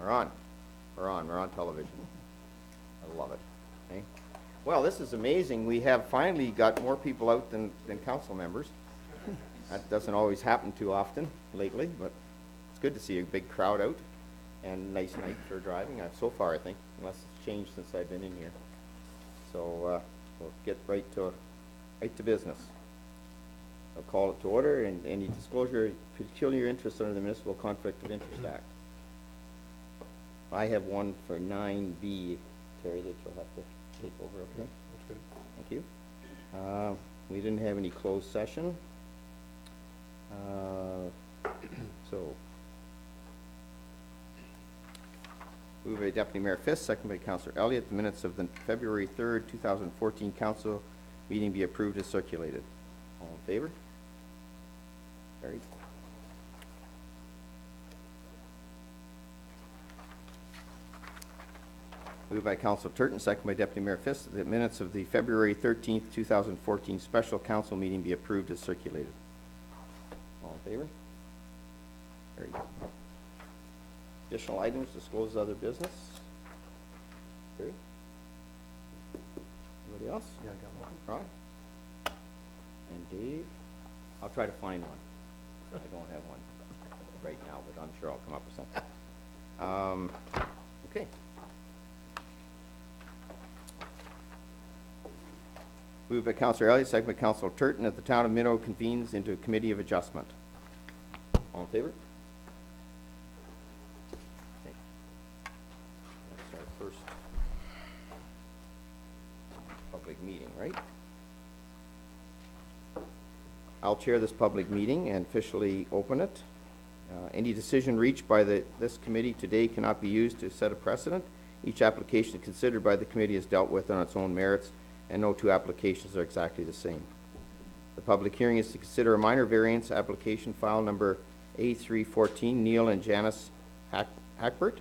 We're on. We're on. We're on television. I love it. Okay. Well, this is amazing. We have finally got more people out than council members. That doesn't always happen too often lately, but it's good to see a big crowd out and nice night for driving. So far, I think, unless it's changed since I've been in here. So we'll get right to business. I'll call it to order, and any disclosure of peculiar interest under the Municipal Conflict of Interest Act. I have one for 9B, Terry, that you'll have to take over, okay? That's good. Thank you. We didn't have any closed session. So, moved by Deputy Mayor Fisk, second by Councillor Elliott. The minutes of the February 3rd, 2014 council meeting be approved as circulated. All in favor? Carried. Moved by Councillor Turton, second by Deputy Mayor Fisk, the minutes of the February 13th, 2014 special council meeting be approved as circulated. All in favor? Carried. Additional items, disclose other business. Terry? Anybody else? Yeah, I got one. Ron? And Dave? I'll try to find one. I don't have one right now, but I'm sure I'll come up with something. Okay. Moved by Councillor Elliott, second by Councillor Turton, that the town of Minto convenes into a committee of adjustment. All in favor? Okay. That's our first public meeting, right? I'll chair this public meeting and officially open it. Any decision reached by this committee today cannot be used to set a precedent. Each application considered by the committee is dealt with on its own merits, and no two applications are exactly the same. The public hearing is to consider a minor variance application file number A314, Neil and Janice Hackbert.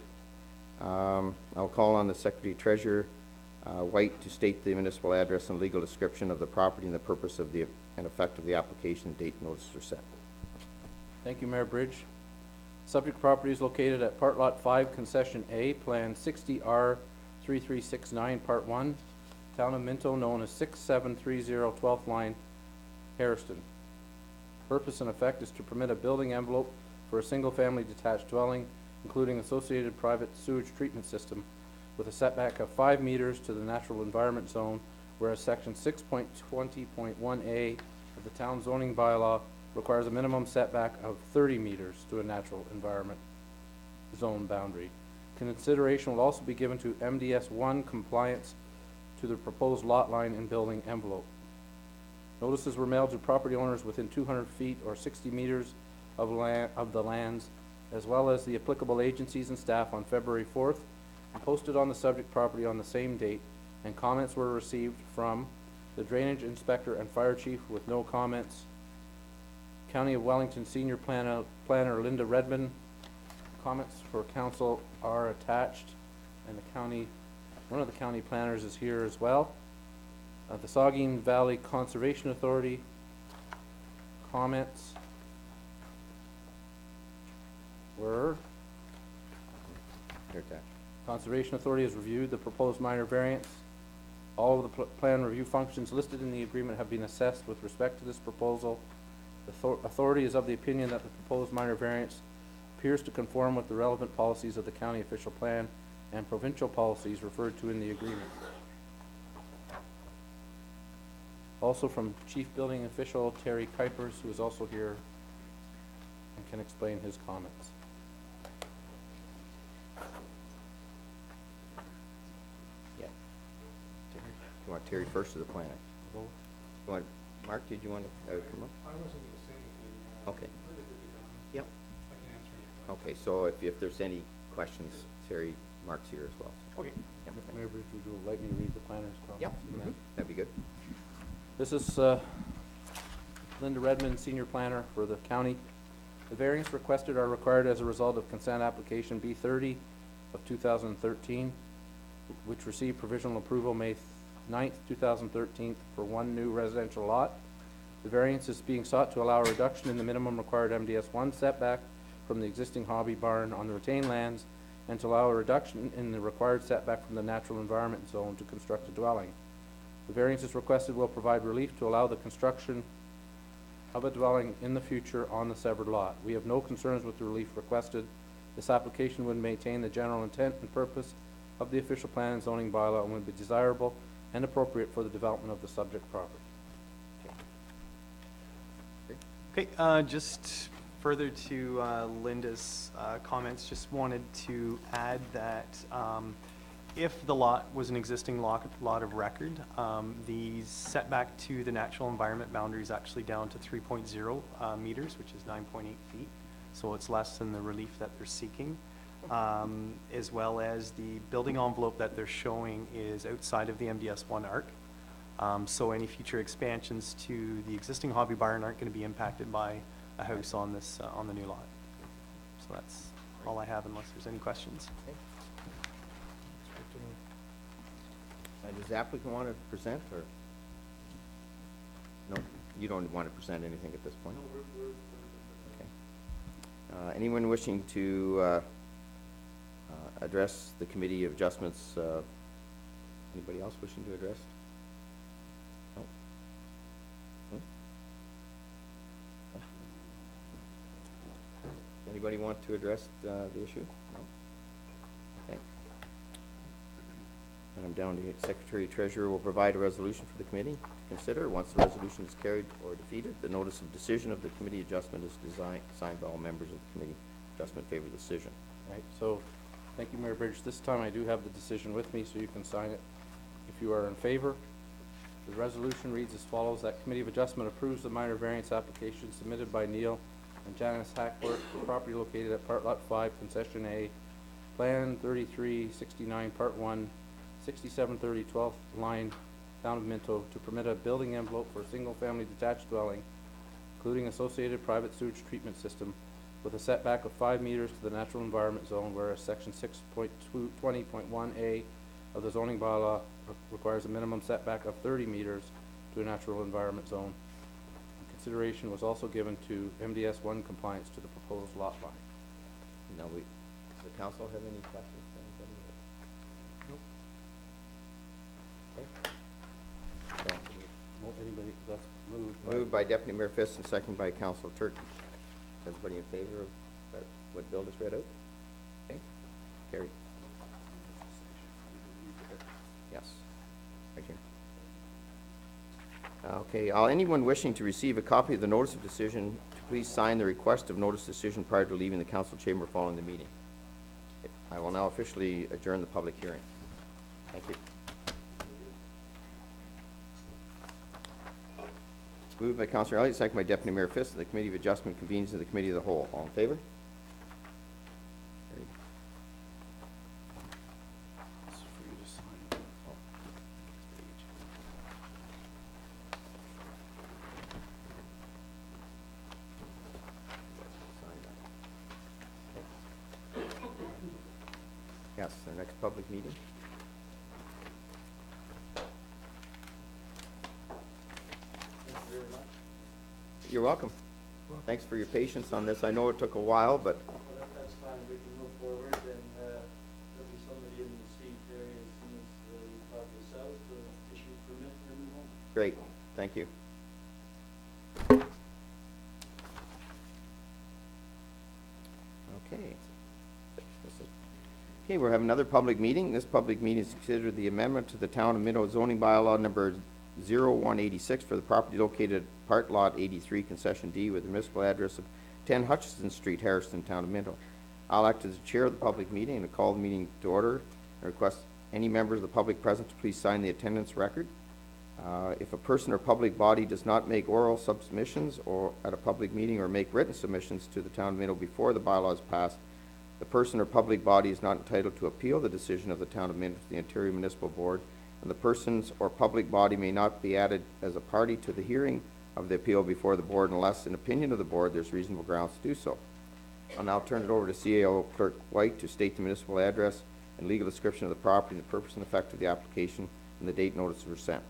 I'll call on the Secretary Treasurer White to state the municipal address and legal description of the property and the purpose of the and effect of the application. Date and notice are set. Thank you, Mayor Bridge. Subject property is located at Part Lot 5, Concession A, Plan 60R 3369, Part 1, Town of Minto, known as 6730 12th Line, Harriston. Purpose and effect is to permit a building envelope for a single-family detached dwelling, including associated private sewage treatment system, with a setback of 5 meters to the natural environment zone, whereas Section 6.20.1A of the town zoning bylaw requires a minimum setback of 30 meters to a natural environment zone boundary. Consideration will also be given to MDS 1 compliance to the proposed lot line and building envelope. Notices were mailed to property owners within 200 feet or 60 meters of the lands, as well as the applicable agencies and staff on February 4th, and posted on the subject property on the same date, and comments were received from the drainage inspector and fire chief with no comments. County of Wellington Senior Planner Linda Redmond. Comments for council are attached, and one of the county planners is here as well. The Saugeen Valley Conservation Authority comments were Conservation Authority has reviewed the proposed minor variance. All of the plan review functions listed in the agreement have been assessed with respect to this proposal. The authority is of the opinion that the proposed minor variance appears to conform with the relevant policies of the county official plan and provincial policies referred to in the agreement. Also from Chief Building Official Terry Kuipers, who is also here and can explain his comments. Yeah. You want Terry first or the planner? You want, Mark, did you want to come up? I wasn't going to say anything. Okay. Yep. I can answer any questions. Okay, so if there's any questions, Terry, Mark's here as well. Okay. Yep. Mayor Bridge, would you like me to read the planner's comments? Yep. Mm-hmm. That'd be good. This is Linda Redmond, Senior Planner for the county. The variance requested are required as a result of consent application B30 of 2013, which received provisional approval May 9th, 2013 for one new residential lot. The variance is being sought to allow a reduction in the minimum required MDS 1 setback from the existing hobby barn on the retained lands and to allow a reduction in the required setback from the natural environment zone to construct a dwelling. The variances requested will provide relief to allow the construction of a dwelling in the future on the severed lot. We have no concerns with the relief requested. This application would maintain the general intent and purpose of the official plan and zoning bylaw and would be desirable and appropriate for the development of the subject property. Okay, just further to Linda's comments, just wanted to add that if the lot was an existing lot of record, the setback to the natural environment boundary is actually down to 3.0 meters, which is 9.8 feet. So it's less than the relief that they're seeking, as well as the building envelope that they're showing is outside of the MDS1 arc. So any future expansions to the existing hobby barn aren't going to be impacted by a house on this, on the new lot. So that's all I have unless there's any questions. Does the applicant want to present, or? No, you don't want to present anything at this point? Okay. Anyone wishing to address the Committee of Adjustments? Anybody else wishing to address? No? Hmm? Anybody want to address the issue? No? Okay. And I'm down to Secretary Treasurer will provide a resolution for the committee to consider. Once the resolution is carried or defeated, the notice of decision of the committee adjustment is signed by all members of the committee. Adjustment favor the decision. Right, so, thank you, Mayor Bridge. This time I do have the decision with me, so you can sign it if you are in favor. The resolution reads as follows: that Committee of Adjustment approves the minor variance application submitted by Neil and Janice Hackworth for property located at Part Lot 5, Concession A, Plan 3369, Part 1, 6730 12th line, Town of Minto, to permit a building envelope for a single-family detached dwelling, including associated private sewage treatment system, with a setback of 5 meters to the natural environment zone, whereas Section 6.20.1A of the zoning bylaw requires a minimum setback of 30 meters to a natural environment zone. Consideration was also given to MDS1 compliance to the proposed lot line. Now, does the council have any questions? Okay. Well, anybody, that's moved. Moved by Deputy Mayor Fisk and seconded by Councilor Turkey. Everybody in favor of what Bill just read out? Okay, carried. Yes, right here. Okay, anyone wishing to receive a copy of the notice of decision, please sign the request of notice of decision prior to leaving the council chamber following the meeting. I will now officially adjourn the public hearing. Thank you. Moved by Councilor Elliott, second by Deputy Mayor Fisk, that the Committee of Adjustment convenes in the Committee of the Whole. All in favor? Carried. It's for you to sign. Yes, our next public meeting. You're welcome. Thanks for your patience on this. I know it took a while, but Well, that's fine, we can move forward, and there'll be somebody in the seat there as soon as you talk this out, to issue permit for everyone. great. Thank you. Okay. Okay, we'll have another public meeting. This public meeting is considered the amendment to the Town of Minto zoning bylaw number 0186 for the property located at Part Lot 83, Concession D, with the municipal address of 10 Hutchison Street, Harrison, Town of Minto. I'll act as the chair of the public meeting and call the meeting to order. I request any members of the public present to please sign the attendance record. If a person or public body does not make oral submissions or at a public meeting or make written submissions to the Town of Minto before the bylaw is passed, the person or public body is not entitled to appeal the decision of the Town of Minto to the Interior Municipal Board, and the persons or public body may not be added as a party to the hearing of the appeal before the board unless, in opinion of the board, there's reasonable grounds to do so. I'll now turn it over to CAO Clerk White to state the municipal address and legal description of the property, the purpose and effect of the application, and the date notices were sent.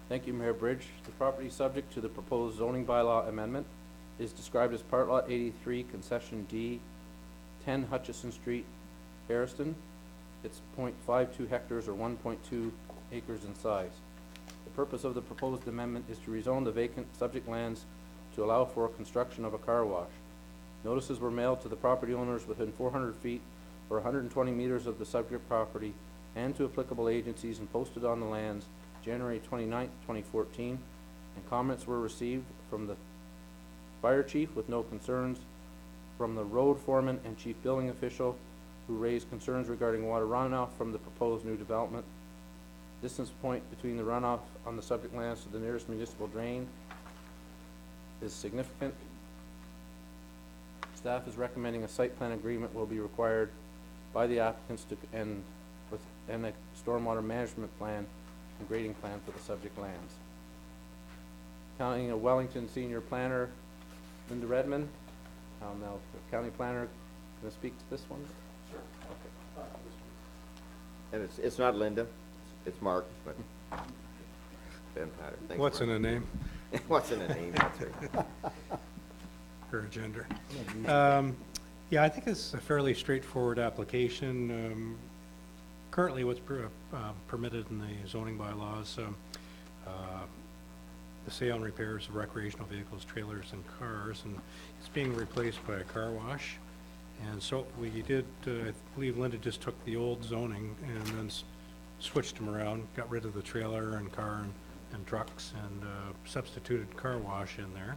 Thank you, Mayor Bridge. The property subject to the proposed zoning bylaw amendment is described as Part Lot 83, Concession D, 10 Hutchison Street, Harrison. It's 0.52 hectares or 1.2 acres in size. The purpose of the proposed amendment is to rezone the vacant subject lands to allow for construction of a car wash. Notices were mailed to the property owners within 400 feet or 120 meters of the subject property and to applicable agencies and posted on the lands January 29, 2014, and comments were received from the fire chief with no concerns, from the road foreman and chief building official who raised concerns regarding water runoff from the proposed new development. Distance point between the runoff on the subject lands to the nearest municipal drain is significant. Staff is recommending a site plan agreement will be required by the applicants to and a stormwater management plan and grading plan for the subject lands. County of Wellington Senior Planner Linda Redmond. Now, the county planner, gonna speak to this one? Sure. Okay. And it's not Linda, it's Mark, but Ben Patter. Thanks, What's in Mark. a name? What's in a name, that's right. Or a gender. Yeah, I think it's a fairly straightforward application. Currently, what's permitted in the zoning bylaws, the sale and repairs of recreational vehicles, trailers, and cars, and it's being replaced by a car wash. And so we did, I believe Linda just took the old zoning and then switched them around, got rid of the trailer and car and trucks, and substituted car wash in there.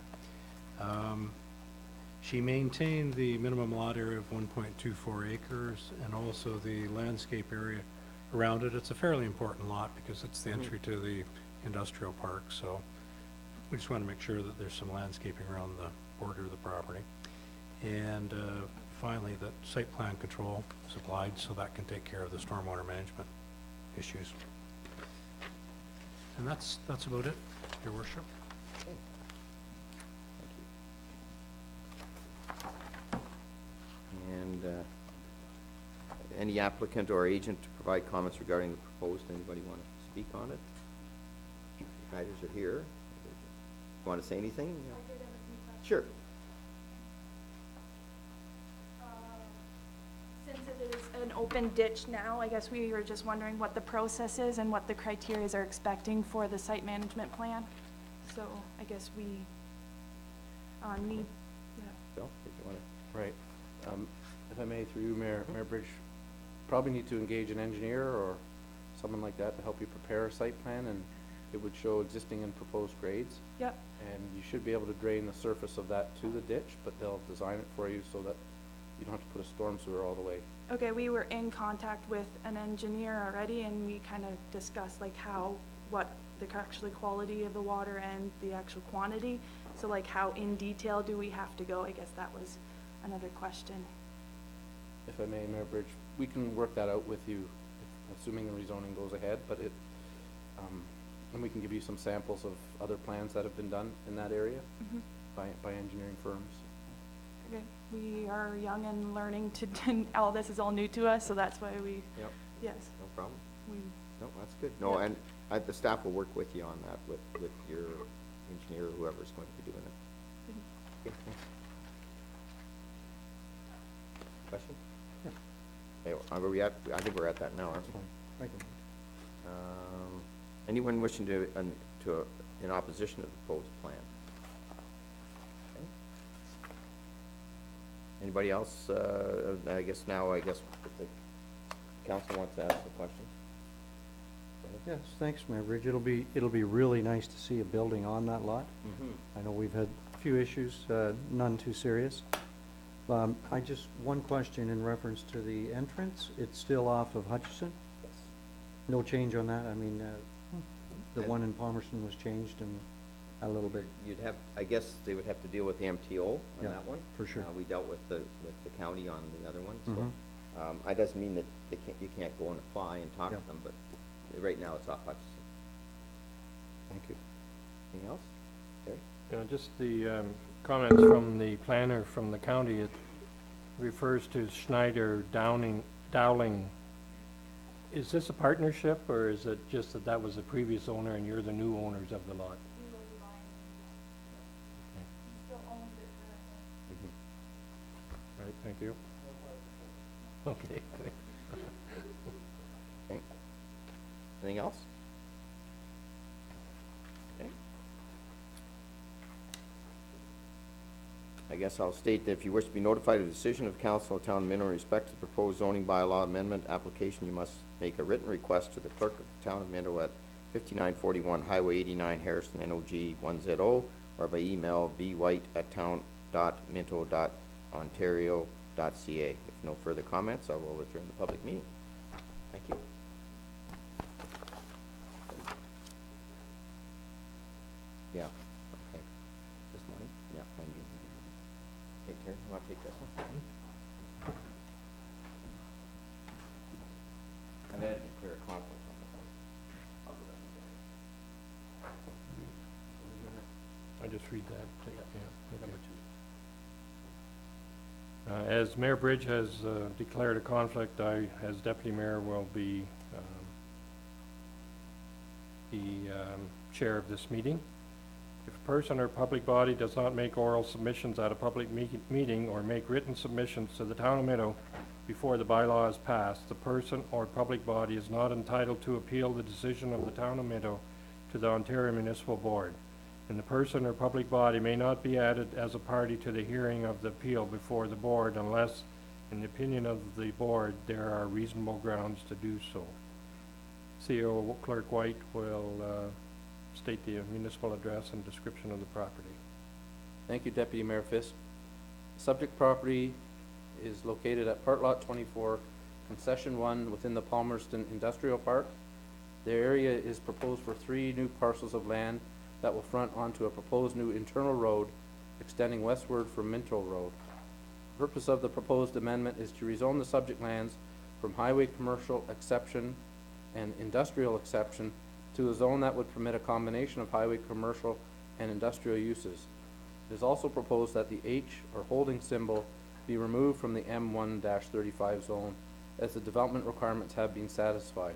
She maintained the minimum lot area of 1.24 acres and also the landscape area around it. It's a fairly important lot because it's the entry to the industrial park, so we just want to make sure that there's some landscaping around the border of the property. And finally, that site plan control is applied, so that can take care of the stormwater management issues. And that's about it, Your Worship. And any applicant or agent to provide comments regarding the proposed, anybody want to speak on it? Riders are here. Want to say anything? Sure. Since it is an open ditch now, I guess we were just wondering what the process is and what the criteria are expecting for the site management plan. So I guess we need, yeah. Bill, did you want to? Right. If I may, through you, Mayor Bridge, probably need to engage an engineer or someone like that to help you prepare a site plan, and it would show existing and proposed grades. Yep. And you should be able to drain the surface of that to the ditch, but they'll design it for you so that you don't have to put a storm sewer all the way. Okay, we were in contact with an engineer already, and we kind of discussed like what the actual quality of the water and the actual quantity. So like how in detail do we have to go? I guess that was another question. If I may, Mayor Bridge, we can work that out with you, assuming the rezoning goes ahead, but and we can give you some samples of other plans that have been done in that area by engineering firms. Okay, we are young and learning to, all this is all new to us, so that's why we, Yep, yes, no problem. we, No, that's good. No, Yep. and the staff will work with you on that, with your engineer, or whoever's going to be doing it. Okay, thanks. Question? Yeah. Are we at, I think we're at that now, aren't we? Thank you. Anyone wishing to, in opposition to the proposed plan? Okay. Anybody else, I guess if the council wants to ask a question? Yes, thanks, Mayor Bridge. It'll be really nice to see a building on that lot. I know we've had a few issues, none too serious. One question in reference to the entrance. It's still off of Hutchison? Yes. No change on that? I mean, the one in Palmerston was changed and a little bit. You'd have, I guess they would have to deal with the MTO on Yeah, that one. for sure. We dealt with the county on the other one, Mhm. so, it doesn't mean that you can't go and apply and talk Yeah. to them, but right now it's off Hutchison. Thank you. Anything else? Terry? Yeah, just the comments from the planner from the county. It refers to Schneider Dowling. Is this a partnership, or is it just that was the previous owner and you're the new owners of the lot? we will be buying. He still owns it currently. Right, thank you. Okay, good. Anything else? Okay. I guess I'll state that if you wish to be notified of the decision of council of town of Minto in respect to the proposed zoning bylaw amendment application, you must make a written request to the clerk of the town of Minto at 5941 Highway 89, Harrison, NOG 1ZO, or by email bwhite@town.minto.ontario.ca. If no further comments, I will adjourn the public meeting. Thank you. Yeah, okay. This morning? Yeah, thank you. Take care. You want to take this one? And then declare a conflict on the phone. I'll go down I just read that. Number two. As Mayor Bridge has declared a conflict, I, as deputy mayor, will be the chair of this meeting. If a person or public body does not make oral submissions at a public meeting or make written submissions to the town of Minto before the bylaw is passed, the person or public body is not entitled to appeal the decision of the town of Minto to the Ontario Municipal Board, and the person or public body may not be added as a party to the hearing of the appeal before the board unless, in the opinion of the board, there are reasonable grounds to do so. CEO Clerk White will state the municipal address and description of the property. Thank you, Deputy Mayor Fisk. Subject property is located at Part Lot 24, Concession 1, within the Palmerston Industrial Park. The area is proposed for 3 new parcels of land that will front onto a proposed new internal road extending westward from Minto Road. The purpose of the proposed amendment is to rezone the subject lands from highway commercial exception and industrial exception to a zone that would permit a combination of highway commercial and industrial uses. It is also proposed that the H or holding symbol be removed from the M1-35 zone as the development requirements have been satisfied.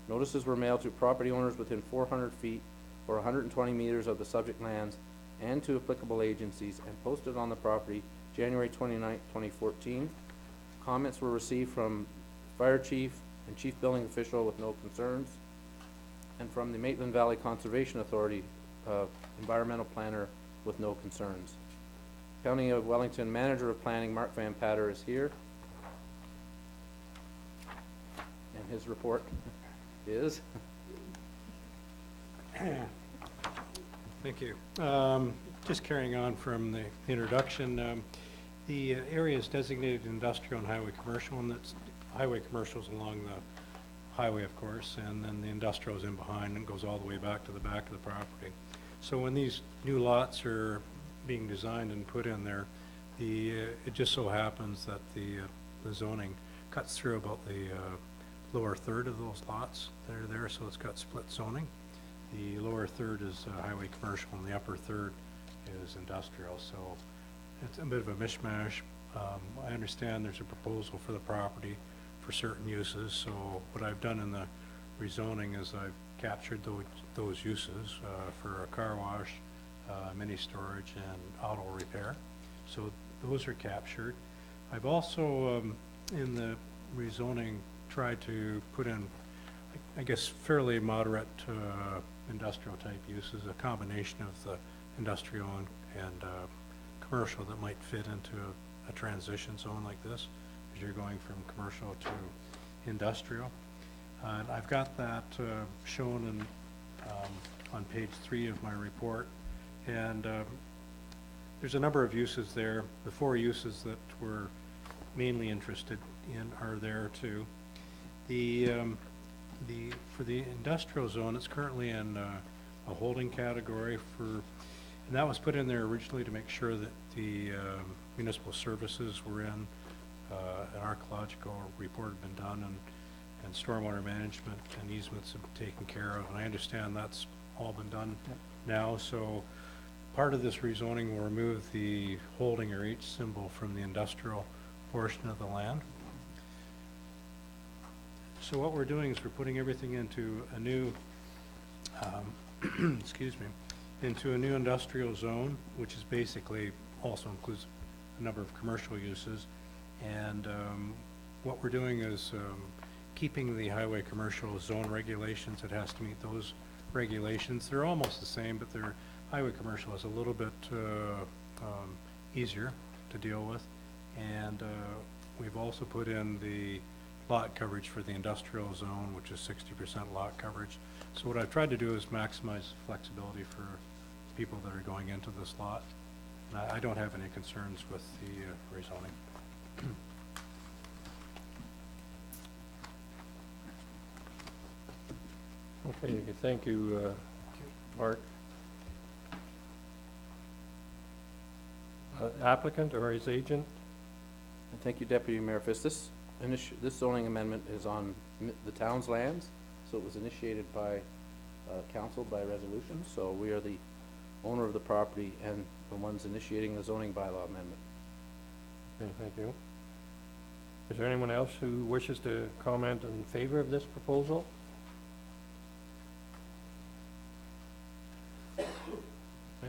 Notices were mailed to property owners within 400 feet or 120 meters of the subject lands and to applicable agencies and posted on the property January 29, 2014. Comments were received from fire chief and chief building official with no concerns, and from the Maitland Valley Conservation Authority environmental planner with no concerns. County of Wellington Manager of Planning Mark Van Patter is here, and his report is. Thank you. Just carrying on from the introduction, the area is designated industrial and highway commercial, and that's highway commercials along the highway, of course, and then the industrial is in behind and goes all the way back to the back of the property. So when these new lots are being designed and put in there, it just so happens that the zoning cuts through about the lower third of those lots that are there, so it's got split zoning. The lower third is highway commercial and the upper third is industrial, so it's a bit of a mishmash. I understand there's a proposal for the property for certain uses, so what I've done in the rezoning is I've captured those uses for a car wash, mini storage, and auto repair. So those are captured. I've also, in the rezoning, tried to put in, I guess, fairly moderate industrial type uses, a combination of the industrial and commercial that might fit into a transition zone like this, as you're going from commercial to industrial. And I've got that shown in, on page 3 of my report, and there's a number of uses there. The 4 uses that we're mainly interested in are there too. For the industrial zone, it's currently in a holding category and that was put in there originally to make sure that the municipal services were in, an archaeological report had been done, and stormwater management and easements have been taken care of, and I understand that's all been done now. So part of this rezoning will remove the holding or H symbol from the industrial portion of the land. So what we're doing is we're putting everything into a new, excuse me, into a new industrial zone, which is basically also includes a number of commercial uses. And what we're doing is keeping the highway commercial zone regulations. It has to meet those regulations. They're almost the same, but their highway commercial is a little bit easier to deal with. And we've also put in the lot coverage for the industrial zone, which is 60% lot coverage. So what I've tried to do is maximize flexibility for people that are going into this lot. And I don't have any concerns with the rezoning. Okay, thank you, Mark. Applicant or his agent? And thank you, Deputy Mayor Fisk. This zoning amendment is on the town's lands, so it was initiated by council by resolution, so we are the owner of the property and the ones initiating the zoning bylaw amendment. Okay, thank you. Is there anyone else who wishes to comment in favor of this proposal?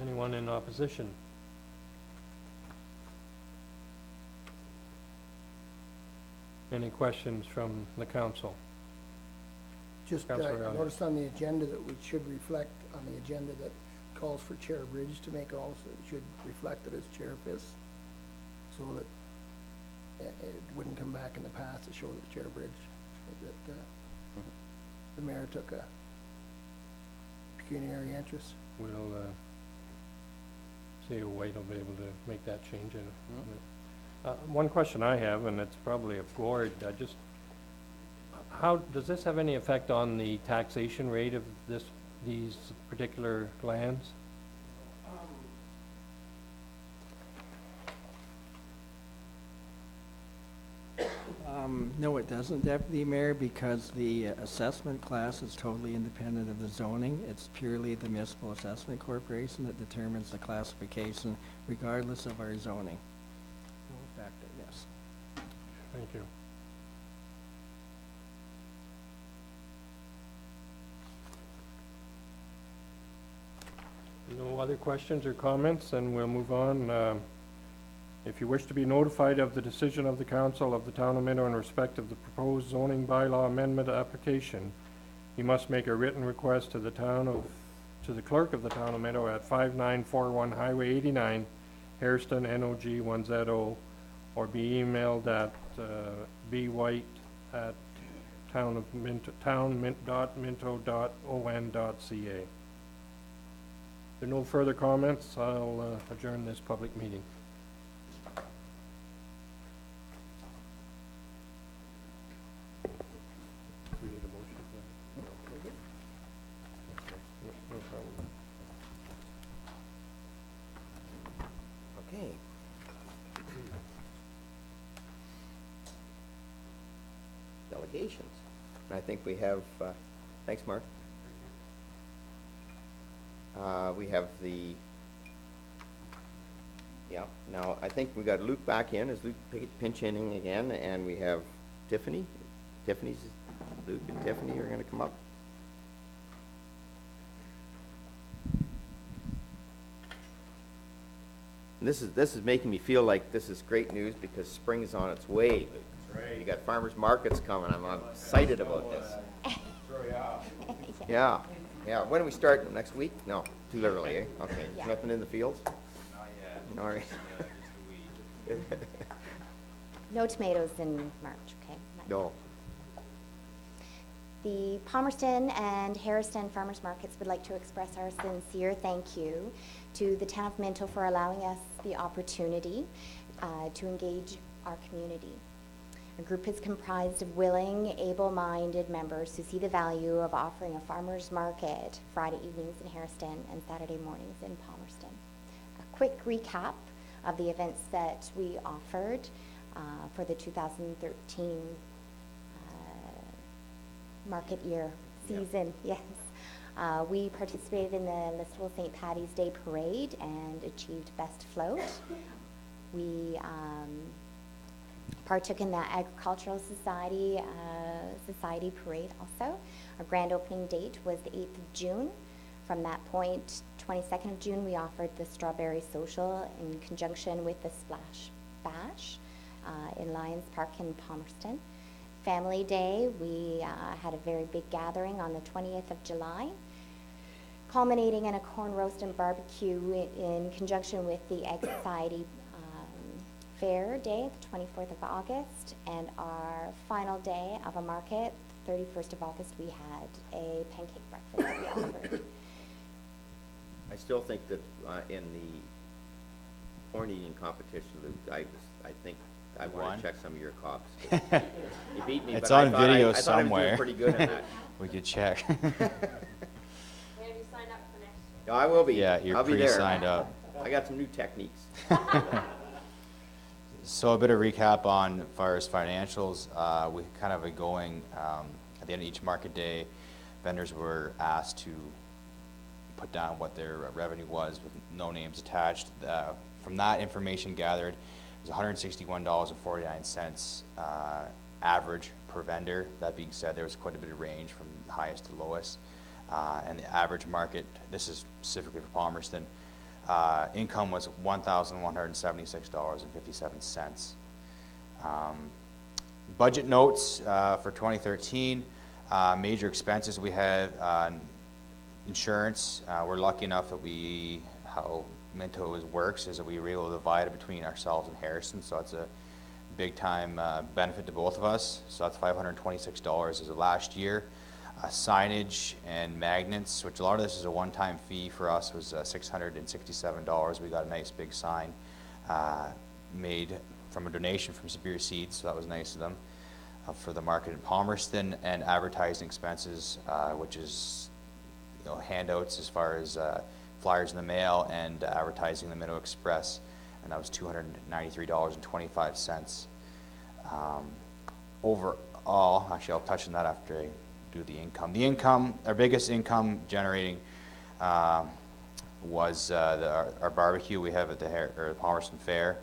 Anyone in opposition? Any questions from the council? Just, Councillor I Elliott. noticed on the agenda that we should reflect on the agenda that calls for Chair Bridge to make also, it should reflect it as Chair Fisk, so that it wouldn't come back in the past to show that Chair Bridge, that the mayor took a pecuniary interest. We'll see a way to be able to make that change in. One question I have, and it's probably of Gord, how, does this have any effect on the taxation rate of these particular lands? No, it doesn't, Deputy Mayor, because the assessment class is totally independent of the zoning. It's purely the Municipal Assessment Corporation that determines the classification regardless of our zoning. No effect, yes. Thank you. No other questions or comments, and we'll move on. If you wish to be notified of the decision of the council of the town of Minto in respect of the proposed zoning bylaw amendment application, you must make a written request to the clerk of the town of Minto at 5941 Highway 89, Hairston, NOG 1ZO, or be emailed at bwhite@town.minto.on.ca. If there are no further comments, I'll adjourn this public meeting. We need a motion for that? Okay, no problem. Okay. Delegations. I think we have, thanks, Mark. We have now I think we got Luke back in. Is Luke pinch hitting again? And we have Tiffany. Luke and Tiffany are going to come up. And this is making me feel like this is great news because spring is on its way. That's right. You got farmers markets coming. I'm excited about this. Yeah. Yeah. When do we start? Next week? No, too early, eh? Okay. Yeah. Nothing in the fields? Not yet. All right. No tomatoes in March, okay? No. The Palmerston and Hairston Farmers Markets would like to express our sincere thank you to the town of Minto for allowing us the opportunity to engage our community. Our group is comprised of willing, able-minded members who see the value of offering a farmers market Friday evenings in Hairston and Saturday mornings in Palmerston. A quick recap of the events that we offered for the 2013 market year season. Yes. We participated in the Listowel St. Patty's Day Parade and achieved best float. We partook in the Agricultural Society Parade also. Our grand opening date was the 8th of June. From that point, 22nd of June, we offered the Strawberry Social in conjunction with the Splash Bash in Lions Park in Palmerston. Family Day. We had a very big gathering on the 20th of July, culminating in a corn roast and barbecue in conjunction with the Egg Society Fair Day, the 24th of August, and our final day of a market, the 31st of August, we had a pancake breakfast that we offered. I still think that in the corn eating competition, Luke, I think I want won? to check some of your cops. You beat me, It's but on video I thought I was somewhere. doing pretty good in that. We could check. No, I will be. Yeah, you're I'll be there. pre-signed up. I got some new techniques. So a bit of recap on as far as financials. We kind of are going, at the end of each market day, vendors were asked to put down what their revenue was with no names attached. From that information gathered, it was $161.49 average per vendor. That being said, there was quite a bit of range from the highest to lowest. And the average market, this is specifically for Palmerston, income was $1,176.57. Budget notes for 2013, major expenses we had, insurance. We're lucky enough that how Minto works is that we were able to divide it between ourselves and Harrison, so it's a big time benefit to both of us. So that's $526 as of last year. Signage and magnets, which a lot of this is a one-time fee for us, was $667. We got a nice big sign made from a donation from Superior Seeds, so that was nice of them for the market in Palmerston. And advertising expenses, which is handouts as far as flyers in the mail and advertising in the Minto Express, and that was $293.25. Overall, actually I'll touch on that after I do the income. The income, our biggest income generating was our barbecue we have at the Palmerston Fair.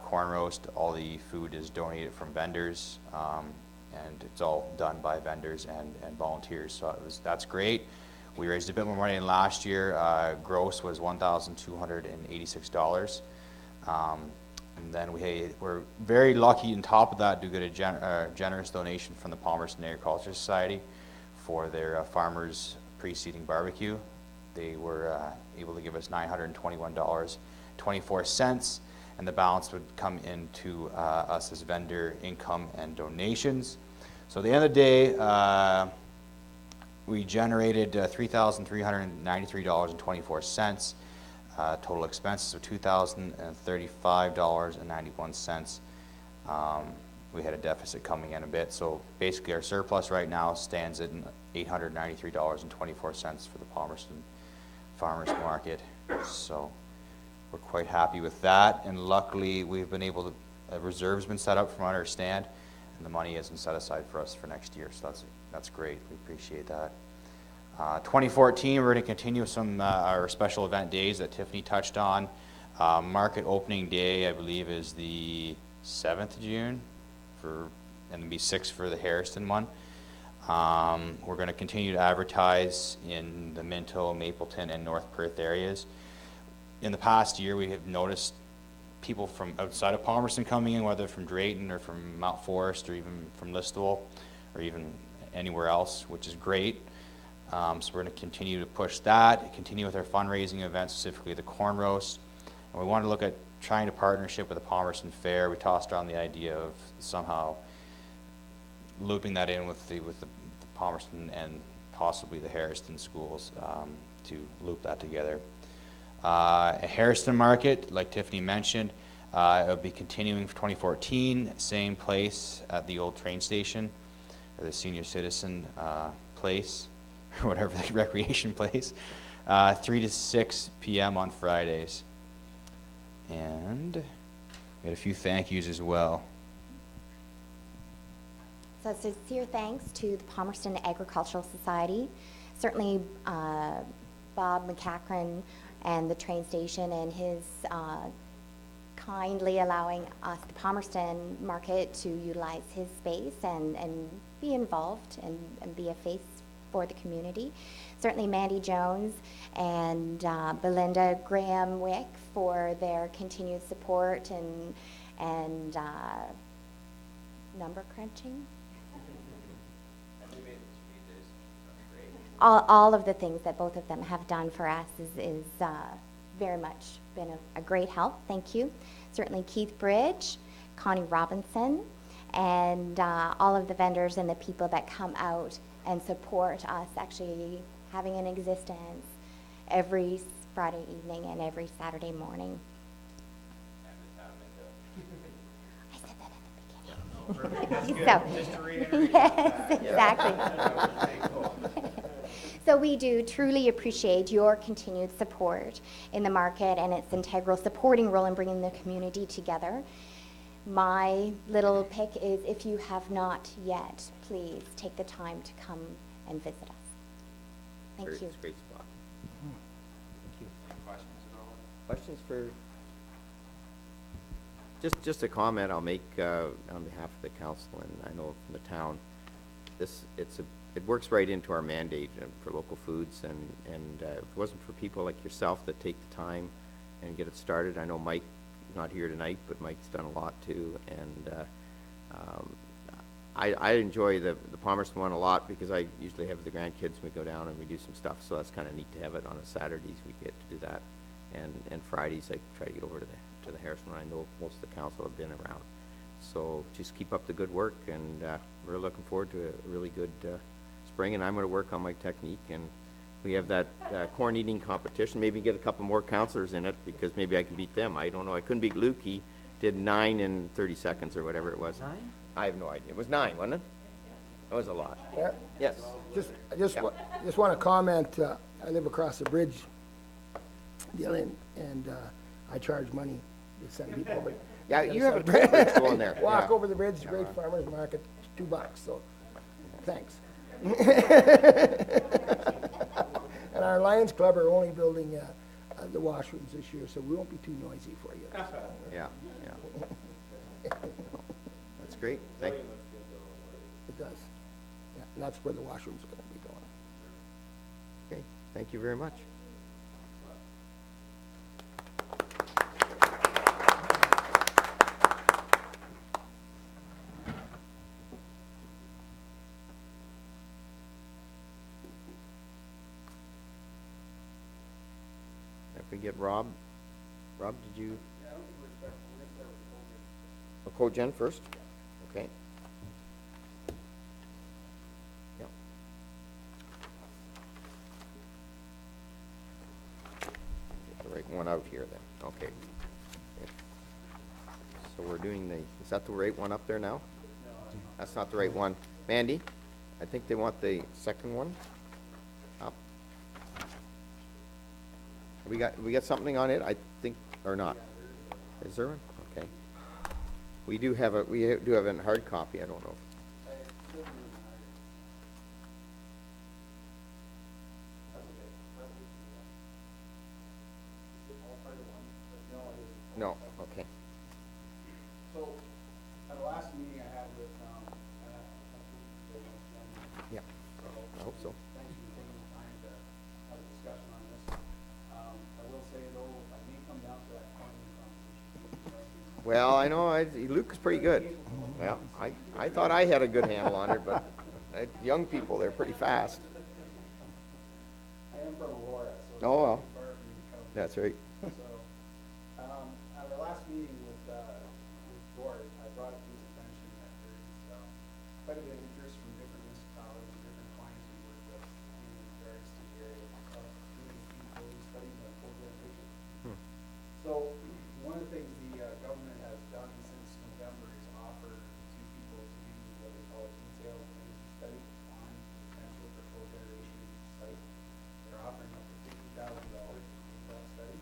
Corn roast, all the food is donated from vendors, and it's all done by vendors and volunteers, so that's great. We raised a bit more money than last year. Gross was $1,286. And then we're very lucky on top of that to get a generous donation from the Palmerston Agriculture Society for their farmers preceding barbecue. They were able to give us $921.24, and the balance would come into us as vendor income and donations. So at the end of the day, we generated $3,393.24. Total expenses of $2,035.91. We had a deficit coming in a bit, so basically our surplus right now stands at $893.24 for the Palmerston Farmers Market. So we're quite happy with that, and luckily we've been able to, a reserve's been set up from what I understand, and the money has been set aside for us for next year, so that's great. We appreciate that. 2014, we're going to continue some our special event days that Tiffany touched on. Market opening day, I believe, is the 7th of June, and it'll be 6th for the Harrison one. We're going to continue to advertise in the Minto, Mapleton, and North Perth areas. In the past year, we have noticed people from outside of Palmerston coming in, whether from Drayton or from Mount Forest or even from Listowel or even anywhere else, which is great. So we're going to continue to push that, continue with our fundraising events, specifically the corn roast. And we want to look at trying to partnership with the Palmerston Fair. We tossed around the idea of somehow looping that in with the Palmerston and possibly the Harrison schools to loop that together. A Harrison Market, like Tiffany mentioned, it will be continuing for 2014, same place at the old train station, or the senior citizen place, or whatever the recreation place, 3 to 6 p.m. on Fridays. And we had a few thank yous as well. So sincere thanks to the Palmerston Agricultural Society. Certainly Bob McCachran and the train station and his kindly allowing us, the Palmerston Market, to utilize his space and be involved and be a face for the community. Certainly Mandy Jones and Belinda Graham-Wick for their continued support and number crunching. All of the things that both of them have done for us is very much been a great help. Thank you. Certainly Keith Bridge, Connie Robinson, and all of the vendors and the people that come out and support us actually having an existence every Friday evening and every Saturday morning. I said that at the beginning. Yes, exactly. So we do truly appreciate your continued support in the market and its integral supporting role in bringing the community together. My little pick is, if you have not yet, please take the time to come and visit us. Thank you. It's a great spot. Thank you. Questions for? Just a comment I'll make on behalf of the council, and I know from the town. It works right into our mandate for local foods, and if it wasn't for people like yourself that take the time and get it started, I know Mike is not here tonight, but Mike's done a lot too, and I enjoy the Palmerston one a lot because I usually have the grandkids, we go down and we do some stuff, so that's kind of neat to have it on a Saturdays, we get to do that, and Fridays I try to get over to the Harrison one. I know most of the council have been around, so just keep up the good work, and we're looking forward to a really good spring, and I'm going to work on my technique, and we have that corn eating competition. Maybe get a couple more counselors in it, because maybe I can beat them. I don't know. I couldn't beat Luke. He did 9 in 30 seconds or whatever it was. 9? I have no idea. It was 9, wasn't it? That was a lot. Yeah. Yes. I just want to comment, I live across the bridge, and I charge money to send people over. Yeah, you have a privilege going there. Walk Yeah. over the bridge, Great Farmers Market, $2, so thanks. And our Lions Club are only building the washrooms this year, so we won't be too noisy for you. Yeah, yeah. That's great. Thank you. It does. Yeah, and that's where the washrooms are going to be going. Okay, thank you very much. If we get Rob, did you? Yeah, I don't think we're going to start with cogen first? Okay. Yeah. Get the right one out here then, okay. So we're doing is that the right one up there now? No. That's not the right one. Mandy, I think they want the second one up. We got something on it, I think, or not? Is there one? Okay. We do have a hard copy, I don't know. No, okay. So, at the last meeting I had with, Yeah, I hope so. thanks for taking the time to have a discussion on this. I will say though, I may come down to that farming conversation. Well, I know, Luke is pretty good. Yeah, I thought I had a good handle on it, but young people, they're pretty fast. I am from Aurora, so. Oh, well. it's far for me to come. That's right. So, at our last meeting with Gord, I brought it to his attention that there is quite a bit of interest from different municipalities and different clients we work with in regards to the area of doing feasibility studies on cogeneration. So, one of the things the government has done since November is offer to people to do what they call a detailed energy study on the potential for cogeneration site. They're offering up to $50,000 to do that study.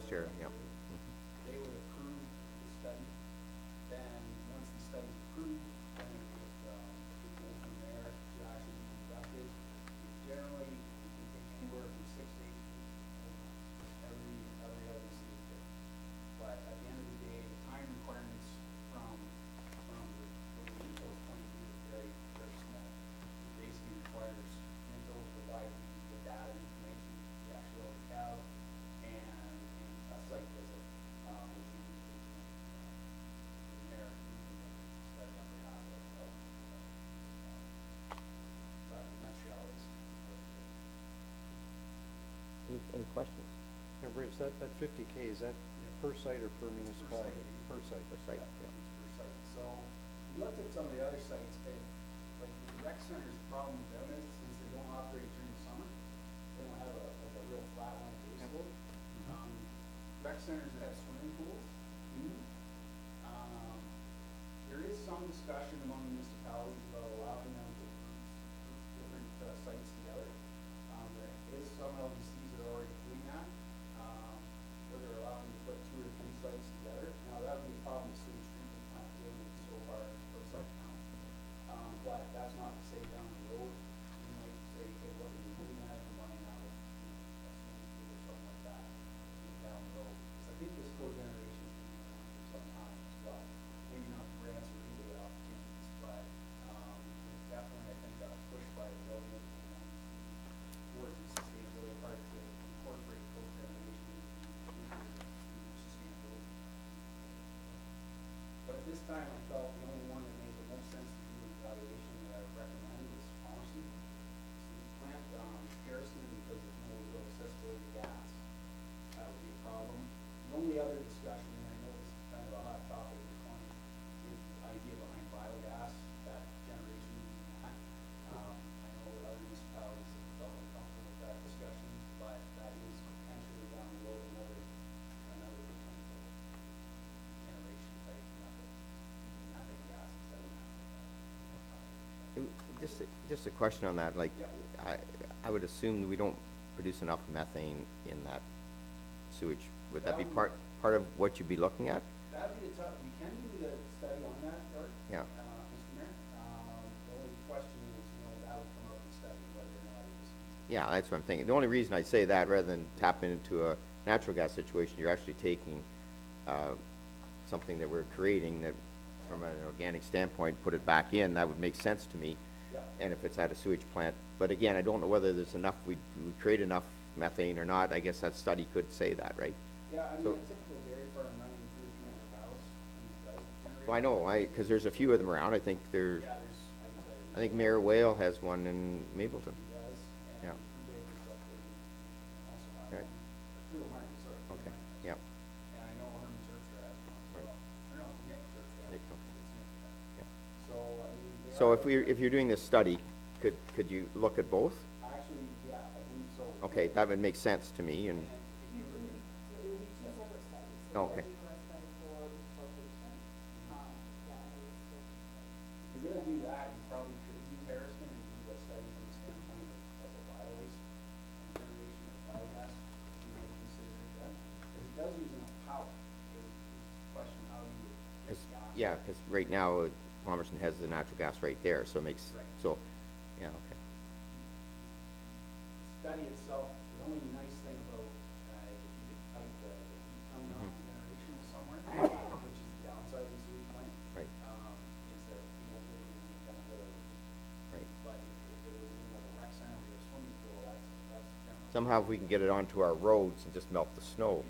chair, yeah. They would approve the study, then, once the study's approved, then it would, go from there to actually be conducted. Generally, it can take anywhere from 6 to 8 weeks, every other city. But at the end of the day, the time requirements from Minto's point of view is very, very small. It basically requires Minto to provide the data and information we actually already have, and a site visit, which we can do from there, set it on behalf of, but in a nutshell, is what it is. Any questions? Now, Rich, that 50K, is that per site or per municipality? Per site. Per site, yeah. Per site. So, we looked at some of the other sites, and like the rec center's problem with them is, since they don't operate during the summer, they don't have like a real flat line baseload. Rec centers that have swimming pools do. There is some discussion among municipalities about allowing them to group different sites together. There is some LDCs that are already doing that, where they're allowing to put 2 or 3 sites together. Now, that would be a problem with sewage treatment plant dealing with so far outside town. But that's not to say down the road, you might say, hey, what are we doing that, combining that with, a swimming pool or something like that, down the road. Because I think this cogeneration is going to be around for some time as well. Maybe not grants or rebate opportunities, but, it's definitely, I think, a push by the government and towards the sustainability part to incorporate cogeneration into sustainability. But at this time, I felt the only one that made the most sense to do an evaluation that I would recommend was Palmerston. Sewage plant, Harrison, because there's no real accessibility to gas. That would be a problem. The only other discussion, and I know this is kind of a hot topic with clients, is the idea behind biogas, that generation using that. I know that other municipalities have felt uncomfortable with that discussion, but that is potentially down the road another potential generation type method, nothing gas instead of natural gas. Just a question on that, like, I would assume that we don't produce enough methane in that sewage. Would that be part of what you'd be looking at? That'd be the tough, we can do the study on that, Art. Yeah. Mr. Mayor. The only question is, that would come up in study, whether or not it was feasible. Yeah, that's what I'm thinking. The only reason I say that, rather than tapping into a natural gas situation, you're actually taking something that we're creating that, from an organic standpoint, put it back in, that would make sense to me. Yeah. And if it's at a sewage plant, but again, I don't know whether there's enough, we create enough methane or not. I guess that study could say that, right? Yeah, I mean, So- a typical dairy farm running 200 or 300 cows, Well, I know, because there's a few of them around. I think there, Yeah, there's, I can tell you. I think Mayor Whale has one in Mapleton. He does, Yeah. and Blue Acres up there, also have Right. one. Blue Martin, sorry. Blue Okay, Martin. yeah. And I know Herman Churcher has one as Right. well. Or no, Nick Churcher has Nick, one. okay. It's Nick, Yeah. So, I mean, they So are- if you're doing this study, could you look at both? Actually, yeah, I believe so. Okay, that would make sense to me, and, And if you were, okay. if you're gonna do that, you probably could do Harrison and do a study from the standpoint of a bio-waste and generation of biogas. You might consider that, because it does use enough power. It's a question how you would get gas. Yeah, because right now, Palmerston has the natural gas right there, so it makes, Right. so, yeah, okay. Study itself, the only nice thing about, if you could pipe the heat coming off the generation somewhere, which is the downside of the sewage plant. Right. Is that, there would be kind of a, Right. but if it was in like a rec center or a swimming pool, that's generally. Somehow if we can get it onto our roads and just melt the snow,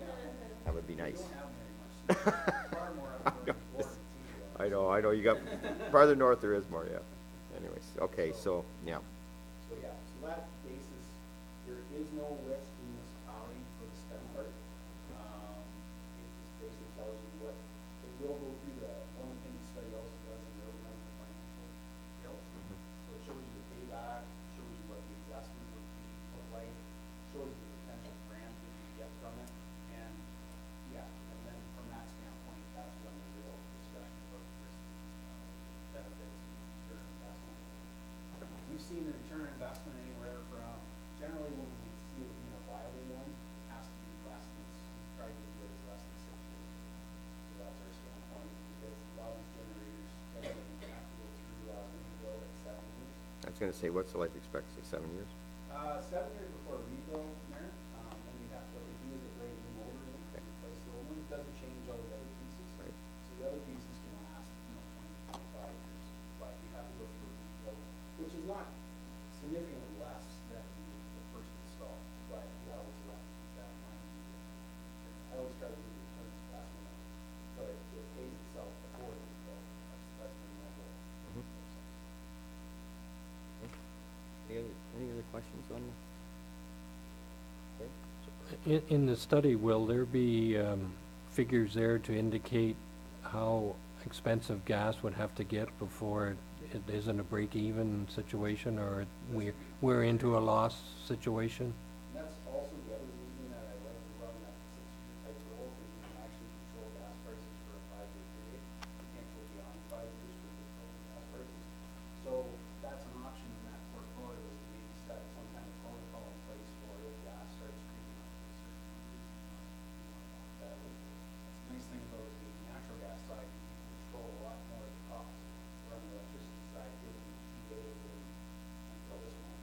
that would be We nice. don't have very much, snow. Far more up north than Florida, too. I know, you got, farther north there is more, yeah. Anyways, okay, so, yeah. So, yeah, so that basis, there is no list in municipality for the study part. It just basically tells you what, it will go through one of the things the study also does, is it'll run the financial bills. So it shows you the payback, shows you what the investment would look like, shows you the potential grant that you get from it, and, yeah, and then from that standpoint, that's when the real discussion about the risk, benefits and return on investment. We've seen the return on investment anywhere from, generally when we see it being a viable one, it has to be less than, we try to do gonna say, what's the life expectancy, 7 years? 7 years before rebuild, Mayor, and we have, what we do is a brand new motor in, Okay. replace the old one, it doesn't change all the other pieces. Right. So the other pieces can last, 20, 25 years, but we have to go through a rebuild, which is not significantly less than the first install, but we always like to keep that in mind. I always try to do the returns fast enough, so it pays itself before the rebuild, that's been my goal. Any other questions on In the study, will there be figures there to indicate how expensive gas would have to get before it isn't a break-even situation, or we're into a loss situation? And that's also the other reason that I like to run that 6-year type goal, because you can actually control gas prices for a 5-year period. You can't go beyond 5 years for control gas prices. So that's an option in that portfolio, is to maybe set some kind of protocol in place for if gas starts creeping up to a certain number, you want to lock that in. That's the nice thing about the natural gas side, you can control a lot more of the cost. Where on the electricity side, given the PPA until this one,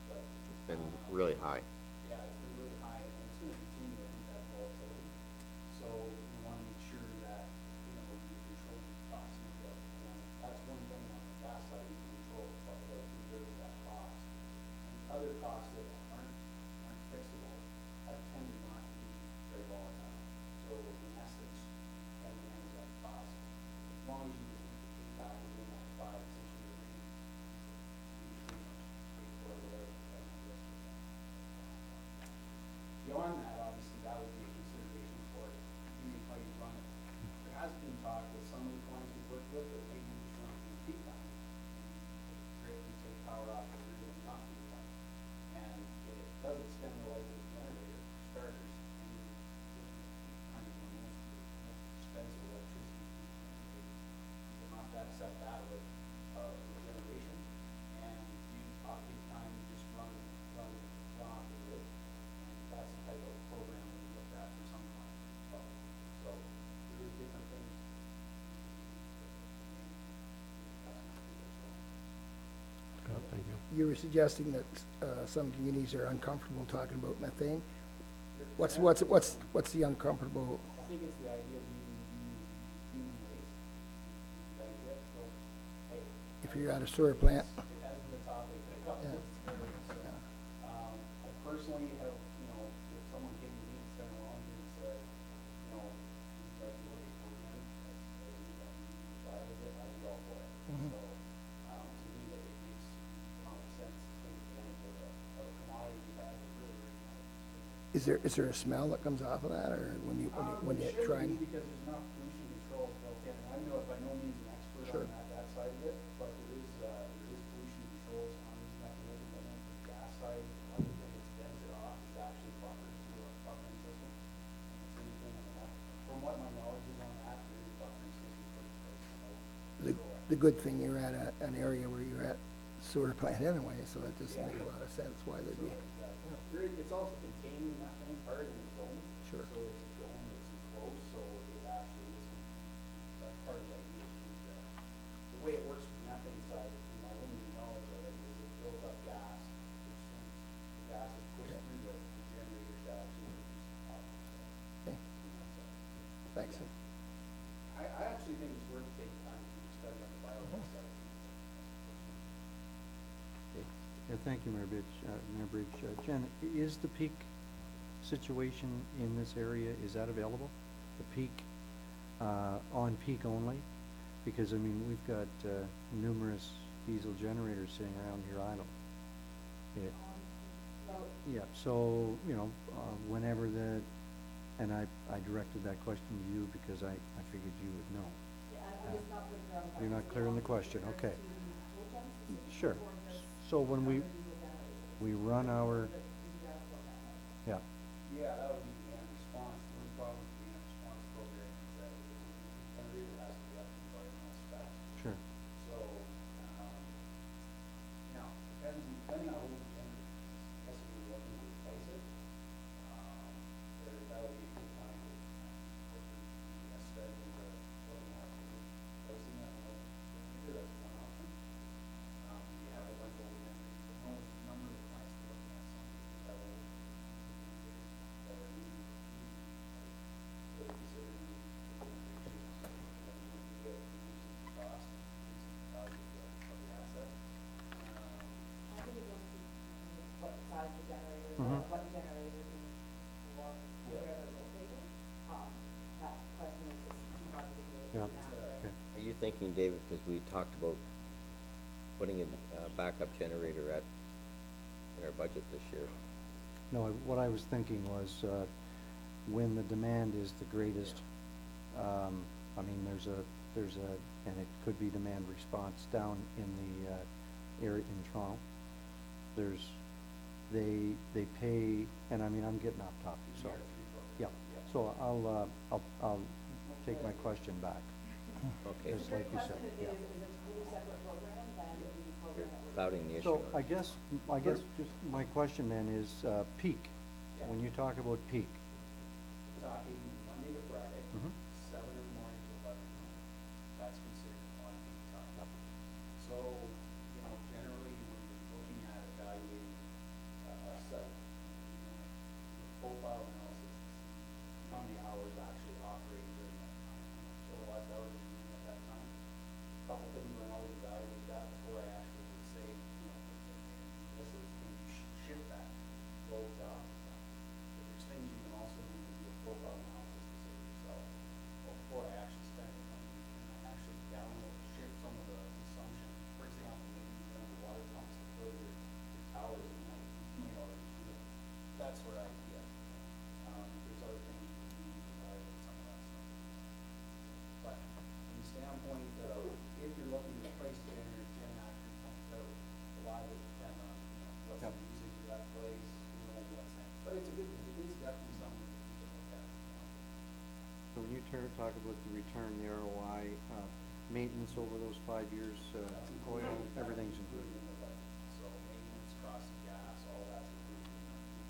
but It's been really high. yeah, it's been really high, and it's gonna continue, I think, that volatility. So we wanna make sure that, we control these costs, and that's one thing on the gas side, we can control, about 2/3 of that cost. And other costs that aren't fixable, tend to not be very volatile. So in essence, and manage that cost, as long as you can keep the payback within that 5-6 year range, you pretty much pay for whatever the risk is. Beyond that, obviously, that would be a consideration for how you run it. There has been talk with some of the clients we've worked with, that maybe we just run it through peak time. Greatly take power off the grid and not peak time. And it does extend the life of the generator, for starters, and kind of the most expensive electricity. You can offset that with regeneration, and you off peak time, you just run off the grid. And that's the type of program we looked at for some clients as well. So there's different things. Thank you. You were suggesting that some communities are uncomfortable talking about methane. What's the uncomfortable? I think it's the idea of using human waste. The idea, so, hey. If you're at a sewer plant? It has been a topic that I got Yeah. so, I personally have, if someone came to me and said, along here and said, these guys are looking for him, side of it, I'd be all for it. Mhm. So, to me, that it makes common sense to take advantage of a commodity we have that really, really matters. Is there a smell that comes off of that, or when you It try shouldn't and? be, because there's enough pollution control built in. I'm by no means an expert Sure. on that side of it, but there is pollution controls on these mechanisms. I know for the gas side, one thing that's bends it off is actually buffers through a buffering system. And the same thing on that. From what my knowledge is on that, there is a buffering system put in place. The good thing you're at an area where you're at sewer plant anyway, so that just makes a lot of sense why they'd be. It's also containing methane part in the dome. Sure. So it's a dome that's enclosed, so it actually isn't, that's part of the idea. The way it works with the methane side, in my limited knowledge of it, is it builds up gas, which then the gas is pushed through the generator to actually reduce the power. Okay. Thanks. I actually think it's worth taking time to study on the biogas side. Yeah, thank you, Mayor Bridge. Jen, is the peak situation in this area, is that available? The peak, on peak only? Because, I mean, we've got numerous diesel generators sitting around here idle. Yeah, so, whenever and I directed that question to you because I figured you would know. You're not clear on the question, okay. Sure. So when we run our, yeah, Yeah, that would be the demand response. The only problem with the demand response program is that the generator has to be up to environmental specs. sure. So, now, depending on who the generator is, I guess if you're looking to replace it, that would be a good time to put the study into looking at replacing that generator. That's one option. Mhm. what generator is for, where they're located. That question is just too hard to get Yeah. an answer. Are you thinking, David, because we talked about putting a backup generator in our budget this year? No, what I was thinking was, when the demand is the greatest, I mean, there's a, and it could be demand response down in the, area in Toronto. They pay, and I mean, I'm getting off topic, so, yeah. So I'll take my question back. Okay. Just like you said, yeah. Is it a totally separate program than the program that we're Clouding the issue. So I guess just my question then is, peak, when you talk about peak. Talking Monday to Friday, Mhm. 7 in the morning to 11 at night. That's considered on peak time. So, you know, generally, when you're looking at evaluating a site, profile analysis, how many hours actually operating during that time, kilowatt hours you're using at that time. Couple things when I always evaluate that before I actually would say, you know, this is, can you shift that load to off? But there's things you can also do to do a profile analysis to say to yourself, well, before I actually spend the money, can I actually download, shift some of the consumption? For example, maybe you run the water pumps to fill your towers at night, you know, that sort of idea. There's other things you can do to evaluate some of that stuff. But from the standpoint of, if you're looking to price standard, Jen actually comes out, a lot of it depends on, you know, what's the usage of that place, you know, what's that. But it's a good, it is definitely something that you can look at. So when you talk about the return, the ROI, maintenance over those 5 years, oil, everything's included. In the budget. So maintenance, cost of gas, all that's included in our fee.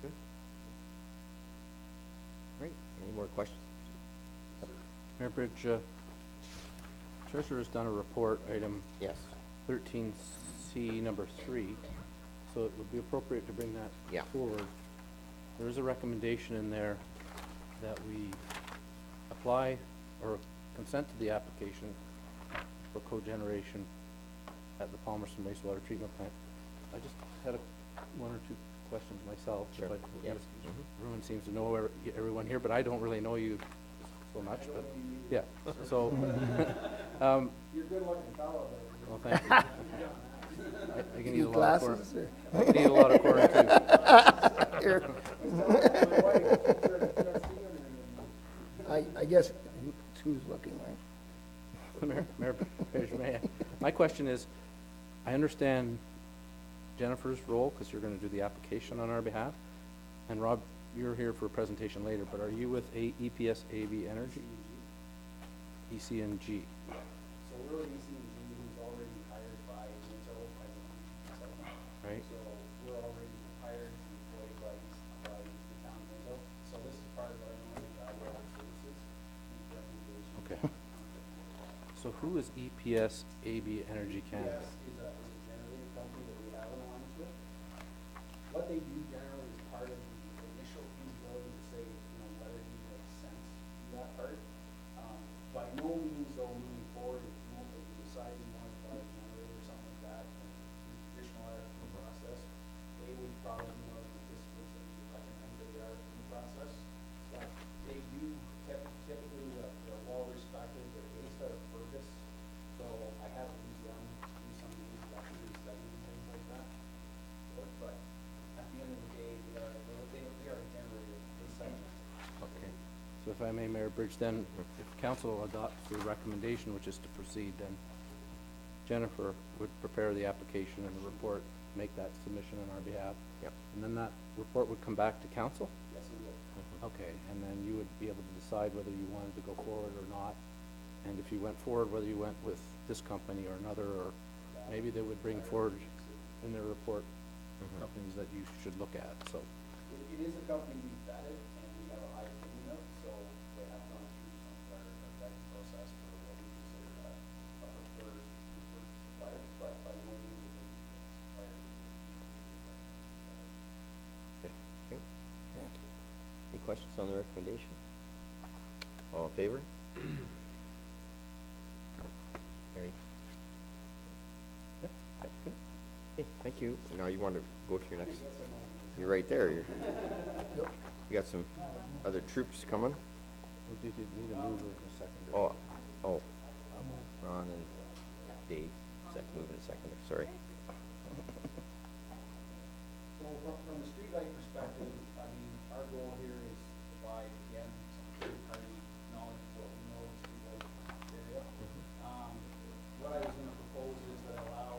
Good. Great. Any more questions? Mayor Bridge, Treasurer's done a report, item Yes. 13C, number 3, so it would be appropriate to bring that Yeah. forward. There is a recommendation in there that we apply or consent to the application for cogeneration at the Palmerston wastewater treatment plant. I just had one or two questions myself. Sure. But Yeah. everyone seems to know everyone here, but I don't really know you so much, but, yeah, so, You're a good looking fellow, but. well, thank you. I can eat a Few lot of corn. glasses or? I can eat a lot of corn too. I guess who's looking, right? Mayor Page, may I? My question is, I understand Jennifer's role, because you're gonna do the application on our behalf, and Rob, you're here for a presentation later, but are you with EPS AV Energy? ECNG. So we're with ECNG, who's already hired by Minto, by the consultant. Right. So we're already hired and employed by the town of Minto. So this is part of our normal value added services and recommendation. Okay. So who is EPS AB Energy Canada? EPS is a generating company that we have an alliance with. What they do generally is part of the initial feasibility to say, you know, whether it even makes sense to do that part. By no means though, moving forward, if you decide you want to buy a generator or something like that, and through the traditional RFP process, they would probably be one of the participants that we would recommend for the RFP process. But they do typically, they're well respected, they're based out of Fergus, so I haven't used them to do some of the introductory studies and things like that. But at the end of the day, they are a generator, they site. Okay. So if I may, Mayor Bridge, then if council adopts the recommendation, which is to proceed, then Jennifer would prepare the application and the report, make that submission on our behalf. Yep. And then that report would come back to council? Yes, it will. Okay, and then you would be able to decide whether you wanted to go forward or not. And if you went forward, whether you went with this company or another, or maybe they would bring forward in their report companies that you should look at, so. It is a company we vetted and we have a high opinion of, so they have gone through some of our vetting process for what we consider a preferred supplier, but by no means is it supplier. Okay. Any questions on the recommendation? All in favor? Carried. Yeah, good. Okay, thank you. Now you want to go to your next, you're right there. You got some other troops coming? We did need a mover and a seconder. Oh, Ron and Dave, moving a seconder, sorry. So from a streetlight perspective, I mean, our goal here is to provide, again, some third-party knowledge of what we know of streetlight area. What I was gonna propose is that allow,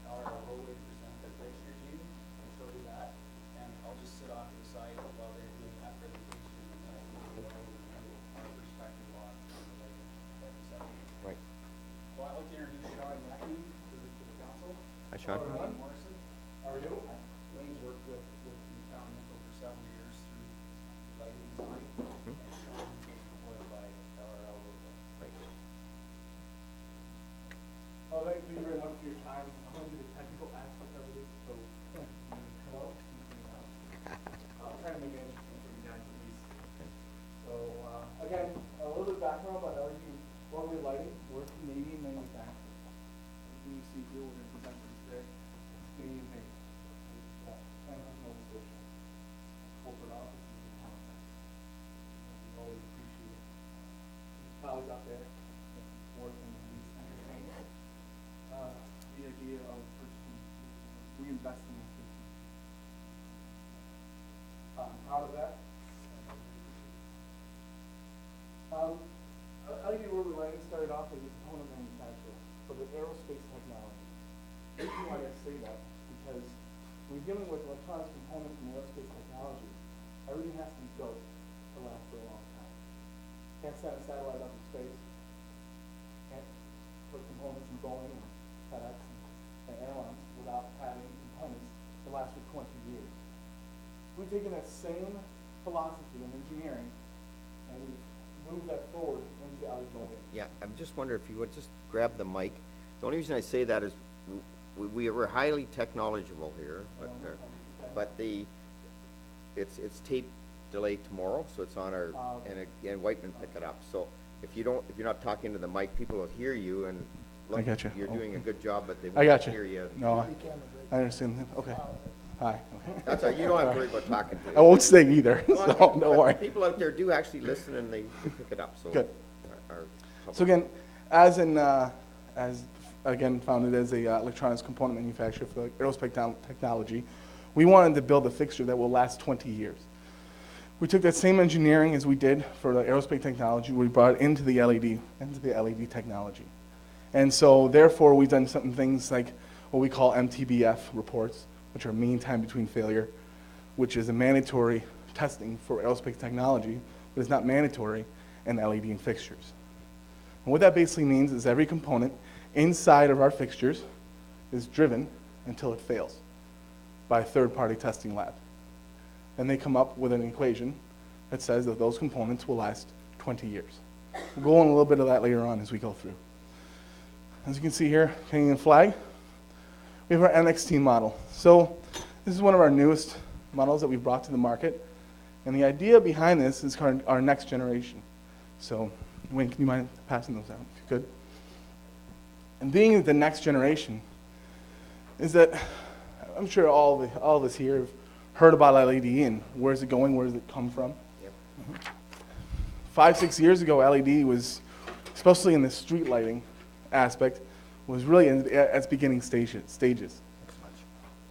our roadway presenter, Richard, you to show you that, and I'll just sit off to the side while they're doing that presentation, and then I can go over our perspective on the lighting section. Right. So I'd like to introduce Sean Mackey to the council. Hi, Sean. Wayne Morrison. How are you? Wayne's worked with the town of Minto for several years through lighting design, and Sean was employed by LRL Roadway. Right. Oh, thank you very much for your time. I'm going to do the technical aspect of it, so, hello? I'll try to make it interesting for you guys at least. So, again, a little bit of background about LG Roadway Lighting. We're Canadian manufacturer. Everything you see here, we're going to present this there. Canadian made. Nova Scotia. Corporate office is in Halifax. We always appreciate it. Colleagues out there, support and entertain. The idea of purchasing, reinvesting in safety. I'm proud of that. LED Roadway Lighting started off as a component manufacturer for the aerospace technology. The reason why I say that is because when you're dealing with electronics components and aerospace technology, everything has to be built to last for a long time. Can't send a satellite up in space. Can't put components in Boeing and FedEx and airlines without having components that last for 20 years. We've taken that same philosophy in engineering and we've moved that forward into LED lighting. Yeah, I'm just wondering if you would just grab the mic. The only reason I say that is we're highly technological here, but it's tape delayed tomorrow, so it's on our, and Whiteman pick it up. So if you're not talking to the mic, people will hear you and look, I got you. you're doing a good job, but they I got won't hear you. No, I understand. Okay. Hi. Okay. That's all, you don't have to worry about talking to I won't sing either, Well, so but don't worry. people out there do actually listen and they pick it up, so. Good. our So again, as again founded as a electronics component manufacturer for aerospace technology, we wanted to build a fixture that will last 20 years. We took that same engineering as we did for the aerospace technology, we brought it into the LED technology. And so therefore we've done certain things like what we call MTBF reports, which are mean time between failure, which is a mandatory testing for aerospace technology, but it's not mandatory in LED and fixtures. And what that basically means is every component inside of our fixtures is driven until it fails by a third-party testing lab. And they come up with an equation that says that those components will last 20 years. We'll go on a little bit of that later on as we go through. As you can see here, Canadian flag, we have our NXT model. So this is one of our newest models that we've brought to the market. And the idea behind this is our next generation. So Wayne, can you mind passing those out if you could? And being the next generation is that I'm sure all of us here have heard about LED and where's it going, where does it come from? Yep. 5-6 years ago, LED was, especially in the street lighting aspect, was really at its beginning stages.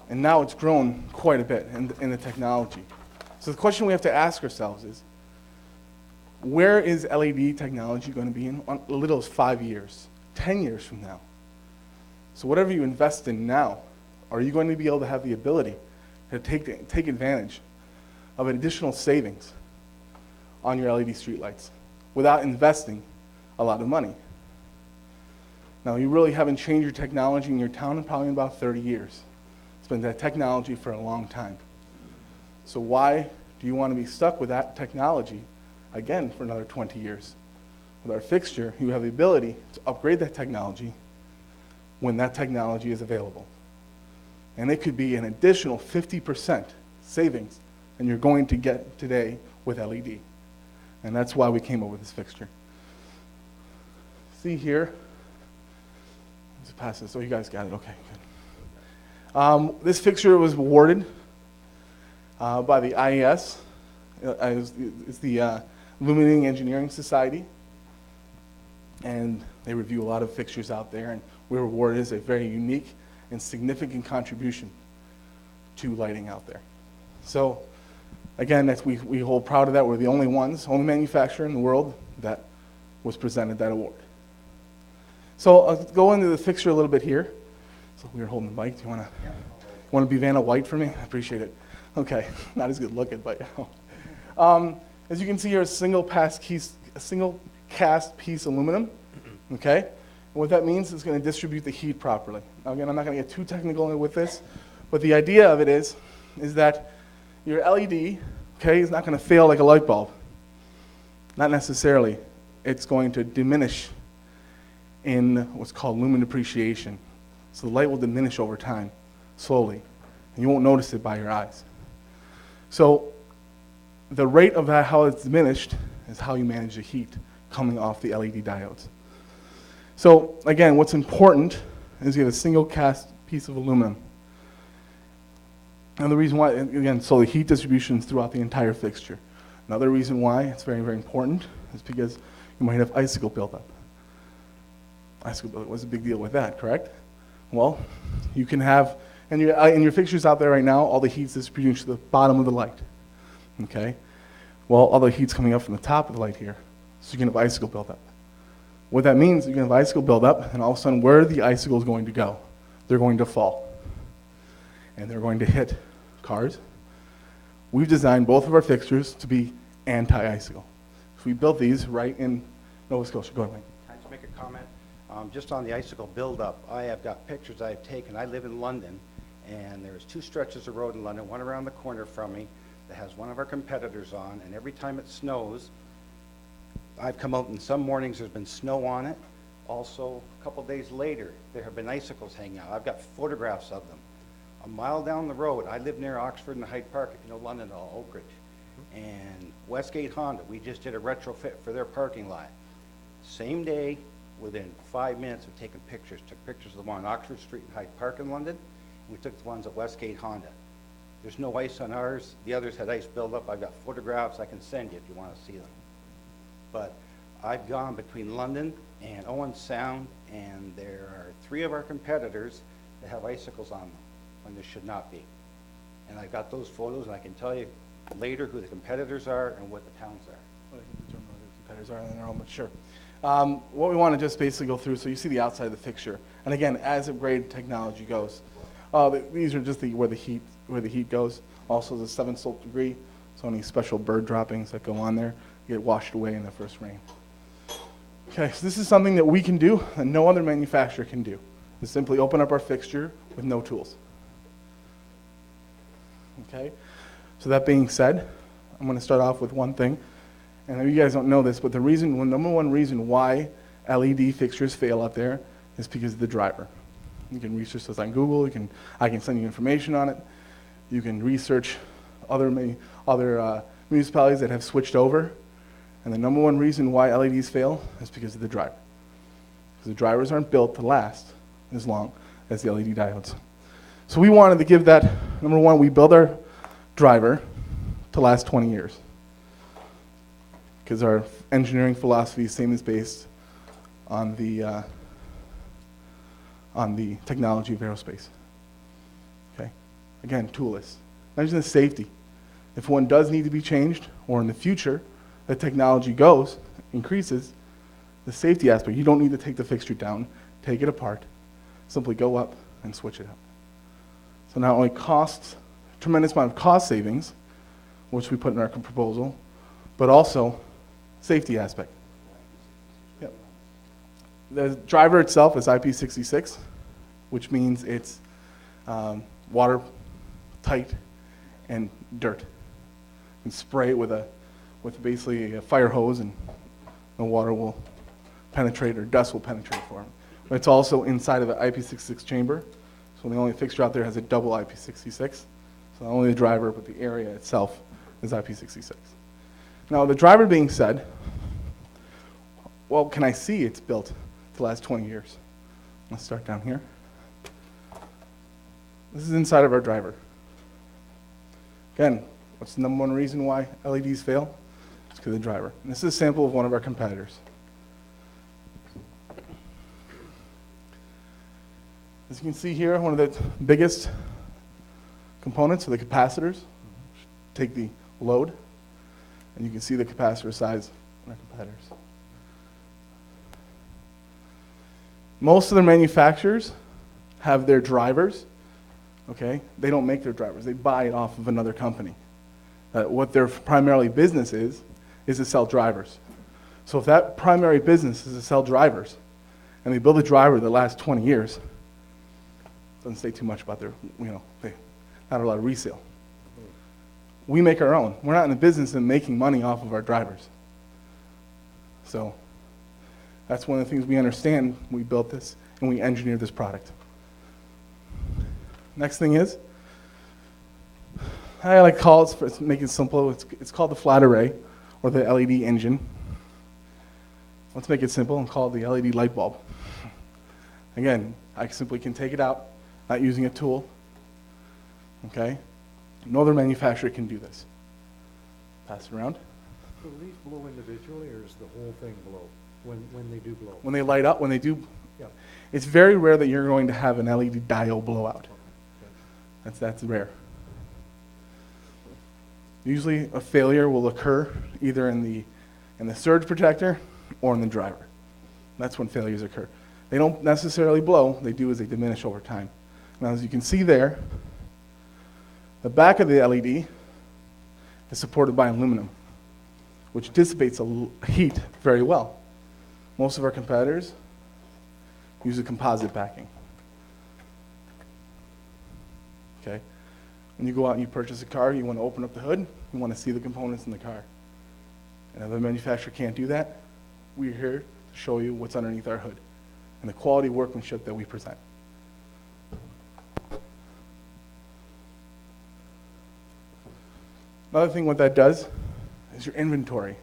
And now it's grown quite a bit in the technology. So the question we have to ask ourselves is, where is LED technology going to be in as little as 5 years, 10 years from now? So whatever you invest in now, are you going to be able to have the ability to take advantage of additional savings on your LED streetlights without investing a lot of money? Now, you really haven't changed your technology in your town in probably about 30 years. It's been that technology for a long time. So why do you want to be stuck with that technology again for another 20 years? With our fixture, you have the ability to upgrade that technology when that technology is available. And it could be an additional 50% savings than you're going to get today with LED. And that's why we came up with this fixture. See here, let's pass this. Oh, you guys got it, okay, good. This fixture was awarded by the IES, it's the Illuminating Engineering Society, and they review a lot of fixtures out there, and we were awarded as a very unique and significant contribution to lighting out there. So, again, we hold proud of that. We're the only manufacturer in the world that was presented that award. So I'll go into the fixture a little bit here. So we were holding the mic. Do you want to be Vanna White for me? I appreciate it. Okay, not as good looking, but as you can see here, a single cast piece aluminum. Okay, and what that means is going to distribute the heat properly. Now, again, I'm not going to get too technical with this, but the idea of it is that your LED, okay, is not going to fail like a light bulb. Not necessarily. It's going to diminish in what's called lumen depreciation. So the light will diminish over time, slowly, and you won't notice it by your eyes. So the rate of how it's diminished is how you manage the heat coming off the LED diodes. So again, what's important is you have a single cast piece of aluminum. And the reason why, again, so the heat distribution is throughout the entire fixture. Another reason why it's very, very important is because you might have icicle buildup. Icicle buildup, what's the big deal with that, correct? Well, you can have, in your fixtures out there right now, all the heat's distributing to the bottom of the light, okay? Well, all the heat's coming up from the top of the light here, so you can have icicle buildup. What that means, you can have icicle buildup, and all of a sudden, where are the icicles going to go? They're going to fall, and they're going to hit cars. We've designed both of our fixtures to be anti-icicle. So we built these right in Nova Scotia. Go ahead, Mike. Can I just make a comment? Just on the icicle buildup, I have got pictures I've taken. I live in London, and there's 2 stretches of road in London, one around the corner from me that has one of our competitors on, and every time it snows, I've come out and some mornings there's been snow on it. Also, a couple days later, there have been icicles hanging out. I've got photographs of them. A mile down the road, I live near Oxford and Hyde Park, if you know London, Oak Ridge. And Westgate Honda, we just did a retrofit for their parking lot. Same day, within 5 minutes of taking pictures, took pictures of the one on Oxford Street in Hyde Park in London. We took the ones at Westgate Honda. There's no ice on ours. The others had ice buildup. I've got photographs I can send you if you want to see them. But I've gone between London and Owen Sound, and there are 3 of our competitors that have icicles on them when there should not be. And I've got those photos, and I can tell you later who the competitors are and what the towns are. Well, I can determine who the competitors are in their own, but sure. What we want to just basically go through, so you see the outside of the fixture, and again, as upgrade technology goes, these are just where the heat goes. Also, the 7 slope degree, so any special bird droppings that go on there get washed away in the first rain. Okay, so this is something that we can do that no other manufacturer can do. Is simply open up our fixture with no tools. Okay, so that being said, I'm going to start off with one thing. And you guys don't know this, but the number one reason why LED fixtures fail out there is because of the driver. You can research this on Google. I can send you information on it. You can research other municipalities that have switched over. And the number one reason why LEDs fail is because of the driver. Because the drivers aren't built to last as long as the LED diodes. So we wanted to give that, number one, we build our driver to last 20 years. Because our engineering philosophy is same as based on the technology of aerospace. Okay, again, toolless. Imagine the safety. If one does need to be changed, or in the future, the technology increases, the safety aspect. You don't need to take the fixture down, take it apart, simply go up and switch it out. So not only costs, tremendous amount of cost savings, which we put in our proposal, but also safety aspect. Yep. The driver itself is IP66, which means it's watertight and dirt. You can spray it with basically a fire hose, and the water will penetrate, or dust will penetrate for it. But it's also inside of an IP66 chamber, so the only fixture out there has a double IP66. So not only the driver, but the area itself is IP66. Now, the driver being said, well, can I see it's built to last 20 years? Let's start down here. This is inside of our driver. Again, what's the number one reason why LEDs fail? It's because of the driver. And this is a sample of one of our competitors. As you can see here, one of the biggest components are the capacitors. Take the load, and you can see the capacitor size in our competitors. Most of the manufacturers have their drivers, okay? They don't make their drivers. They buy it off of another company. What their primarily business is to sell drivers. So if that primary business is to sell drivers, and they build a driver that lasts 20 years, doesn't say too much about their, not a lot of resale. We make our own. We're not in the business of making money off of our drivers. So that's one of the things we understand. We built this and we engineered this product. Next thing is, I like to call it, for make it simple, it's called the flat array or the LED engine. Let's make it simple and call it the LED light bulb. Again, I simply can take it out, not using a tool, okay? No other manufacturer can do this. Pass it around. Do these blow individually, or is the whole thing blow when they do blow? When they light up, when they do, Yeah. it's very rare that you're going to have an LED diode blowout. That's rare. Usually a failure will occur either in the surge protector or in the driver. That's when failures occur. They don't necessarily blow, they do as they diminish over time. Now as you can see there, the back of the LED is supported by aluminum, which dissipates heat very well. Most of our competitors use a composite backing. Okay? When you go out and you purchase a car, you want to open up the hood, you want to see the components in the car. And if a manufacturer can't do that, we're here to show you what's underneath our hood and the quality workmanship that we present. Another thing what that does is your inventory.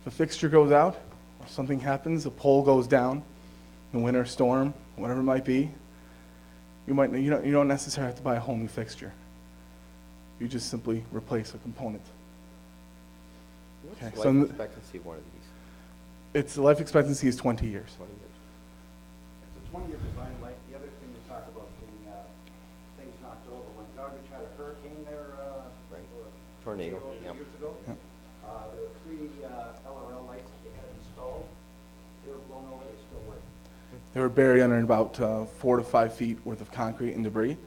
If a fixture goes out, or something happens, a pole goes down, a winter storm, whatever it might be, you don't necessarily have to buy a whole new fixture. You just simply replace a component. What's Okay, the life expectancy of one of these? The life expectancy is 20 years. 20 years. It's a 20-year design life. The other thing we talk about being things knocked over. When Doggett had a hurricane there, Right. or Tornado, a few yep. years ago, Yep. there were 3 LRL lights that they had installed. They were blown over. They still work. They were buried under about 4 to 5 feet worth of concrete and debris.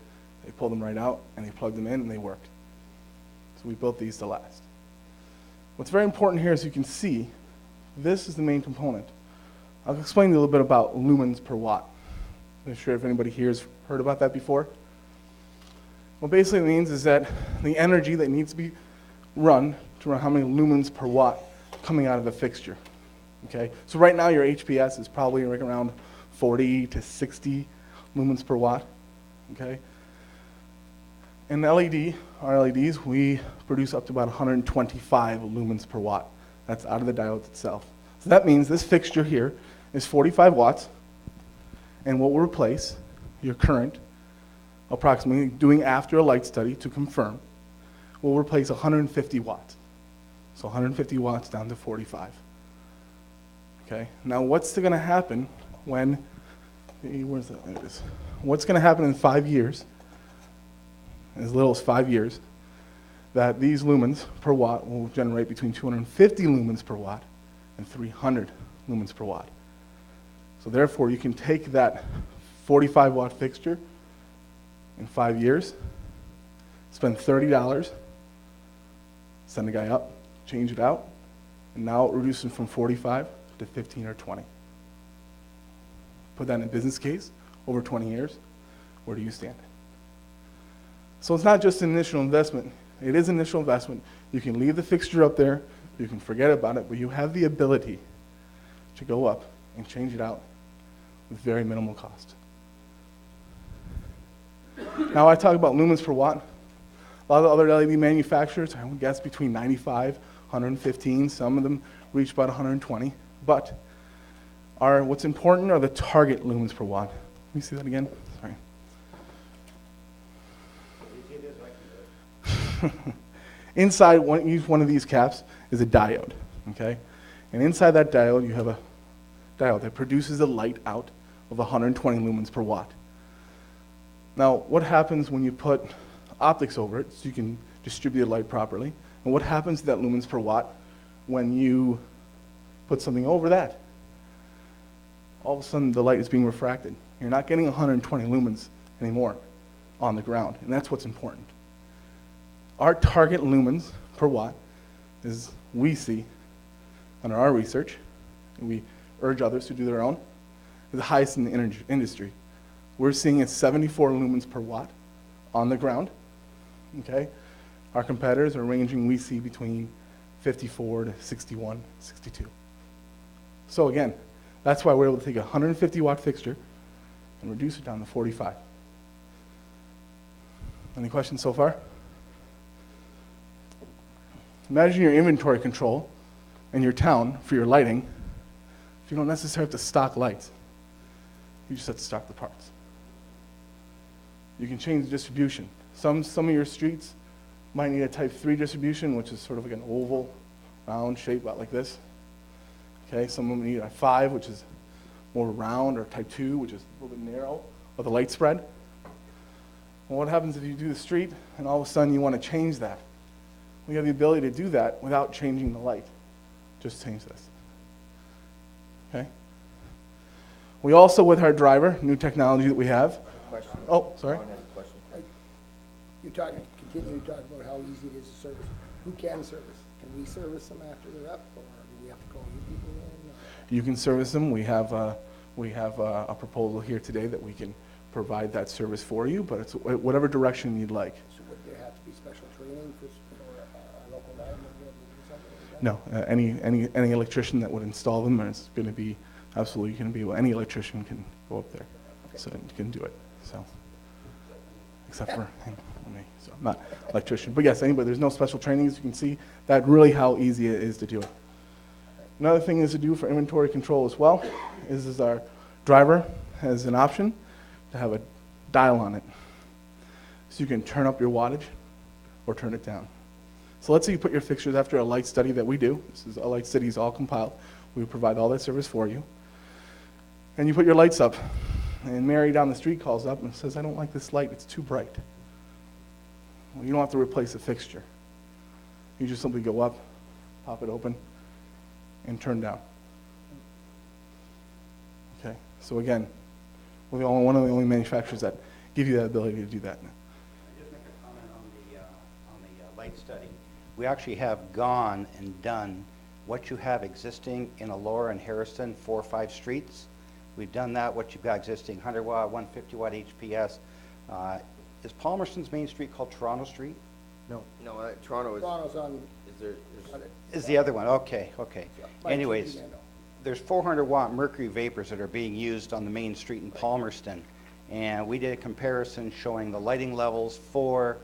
They pulled them right out and they plugged them in and they worked. So we built these to last. What's very important here is you can see this is the main component. I'll explain to you a little bit about lumens per watt. I'm not sure if anybody here has heard about that before. What basically it means is that the energy that needs to be run to run how many lumens per watt coming out of a fixture. Okay, so right now your HPS is probably around 40 to 60 lumens per watt. Okay, in our LEDs, we produce up to about 125 lumens per watt. That's out of the diode itself. So that means this fixture here is 45 watts, and what will replace your current, approximately doing after a light study to confirm, will replace 150 watts. So 150 watts down to 45. Okay, now what's going to happen when, where's that? There it is. What's going to happen in 5 years, as little as 5 years, that these lumens per watt will generate between 250 lumens per watt and 300 lumens per watt. So therefore, you can take that 45 watt fixture in 5 years, spend $30, send a guy up, change it out, and now it reduces from 45 to 15 or 20. Put that in a business case, over 20 years, where do you stand? So it's not just an initial investment. It is initial investment. You can leave the fixture up there, you can forget about it, but you have the ability to go up and change it out with very minimal cost. Now I talk about lumens per watt. A lot of the other LED manufacturers, I would guess between 95, 115, some of them reach about 120, but what's important are the target lumens per watt. Let me see that again, sorry. Inside each one of these caps is a diode, okay? And inside that diode, you have a diode that produces a light out of 120 lumens per watt. Now, what happens when you put optics over it so you can distribute the light properly? And what happens to that lumens per watt when you put something over that? All of a sudden, the light is being refracted. You're not getting 120 lumens anymore on the ground, and that's what's important. Our target lumens per watt is, we see, under our research, and we urge others to do their own, is the highest in the industry. We're seeing it 74 lumens per watt on the ground, okay? Our competitors are ranging, we see, between 54 to 61, 62. So again, that's why we're able to take a 150 watt fixture and reduce it down to 45. Any questions so far? Imagine your inventory control in your town for your lighting. If you don't necessarily have to stock lights, you just have to stock the parts. You can change the distribution. Some of your streets might need a type 3 distribution, which is sort of like an oval, round shape, about like this. Okay, some of them need a 5, which is more round, or type 2, which is a little bit narrow, of the light spread. Well, what happens if you do the street and all of a sudden you want to change that? We have the ability to do that without changing the light. Just change this. Okay? We also, with our driver, new technology that we have. Question. Oh, sorry. Ron has a question. Continue to talk about how easy it is to service. Who can service? Can we service them after they're up, or do we have to call you people in? You can service them. We have a proposal here today that we can provide that service for you, but it's whatever direction you'd like. So would there have to be special training for a local guy to be able to do something like that? No, any electrician that would install them is going to be absolutely going to be, any electrician can go up there, so can do it. So, except for me, so I'm not an electrician, but yes, anybody. There's no special training, as you can see. That really how easy it is to do it. Another thing is to do for inventory control as well is our driver has an option to have a dial on it, so you can turn up your wattage or turn it down. So let's say you put your fixtures after a light study that we do. This is a light study is all compiled. We provide all that service for you. And you put your lights up, and Mary down the street calls up and says, I don't like this light, it's too bright. Well, you don't have to replace the fixture. You just simply go up, pop it open, and turn down. Okay, so again, we're one of the only manufacturers that give you that ability to do that. Just make a comment on the light study. We actually have gone and done what you have existing in Elora and Harrison, 4 or 5 streets. We've done that, what you've got existing, 100 watt, 150 watt HPS. Is Palmerston's Main Street called Toronto Street? No. No, Toronto is, Toronto's on, is there, Is the other one, okay. by Anyways, TV, I know. there's 400 watt mercury vapors that are being used on the main street in Palmerston. And we did a comparison showing the lighting levels for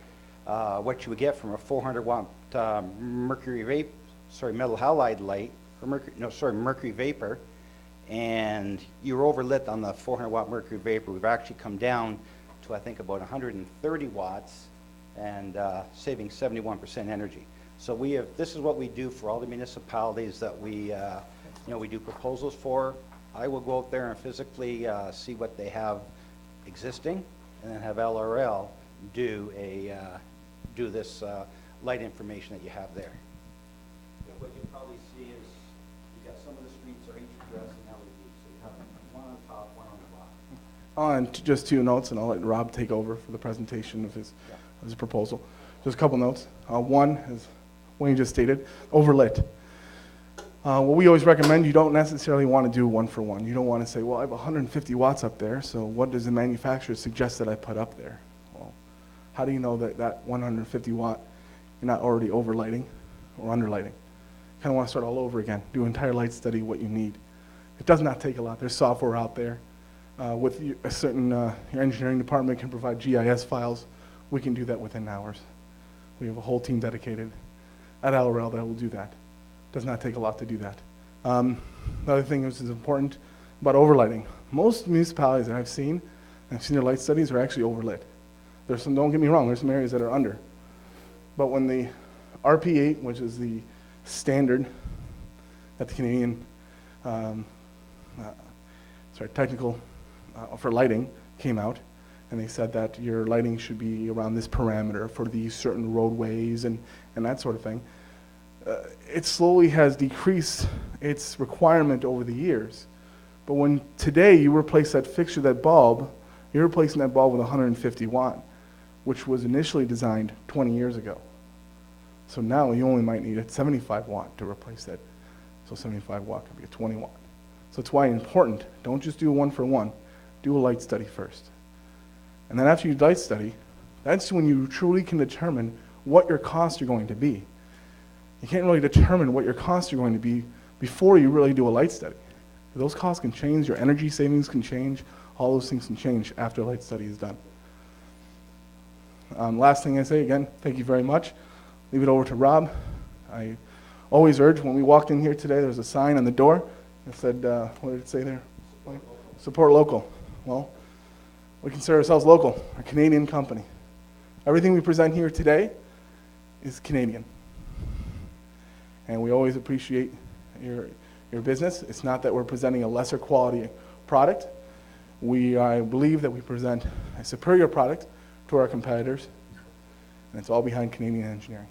what you would get from a 400 watt metal halide light, or mercury vapor. And you're overlit on the 400 watt mercury vapor. We've actually come down to, I think, about 130 watts and saving 71% energy. So this is what we do for all the municipalities that we do proposals for. I will go out there and physically see what they have existing, and then have LRL do this light information that you have there. What you probably see is you got some of the streets are HDRS and LED, so you have one on top, one on the bottom. And just 2 notes, and I'll let Rob take over for the presentation of his proposal. Just a couple notes. One is, Wayne just stated, overlit. What we always recommend, you don't necessarily want to do 1-for-1. You don't want to say, well, I have 150 watts up there, so what does the manufacturer suggest that I put up there? Well, how do you know that that 150 watt, you're not already overlighting or underlighting? Kind of want to start all over again. Do an entire light study, what you need. It does not take a lot. There's software out there. With a certain, your engineering department can provide GIS files. We can do that within hours. We have a whole team dedicated at LRL that will do that. Does not take a lot to do that. Another thing which is important about overlighting. Most municipalities that I've seen their light studies are actually overlit. There's some, don't get me wrong, there's some areas that are under. But when the RP8, which is the standard that the Canadian, technical for lighting came out, and they said that your lighting should be around this parameter for these certain roadways and that sort of thing. It slowly has decreased its requirement over the years. But when today you replace that fixture, that bulb, you're replacing that bulb with 150 watt, which was initially designed 20 years ago. So now you only might need a 75 watt to replace that. So 75 watt could be a 20 watt. So it's why important, don't just do a one for one, do a light study first. And then after you light study, that's when you truly can determine what your costs are going to be. You can't really determine what your costs are going to be before you really do a light study. Those costs can change, your energy savings can change, all those things can change after a light study is done. Last thing I say, again, thank you very much. Leave it over to Rob. I always urge, when we walked in here today, there was a sign on the door that said, what did it say there? Support local. Well, we consider ourselves local, a Canadian company. Everything we present here today is Canadian. And we always appreciate your business. It's not that we're presenting a lesser quality product. I believe that we present a superior product to our competitors, and it's all behind Canadian engineering.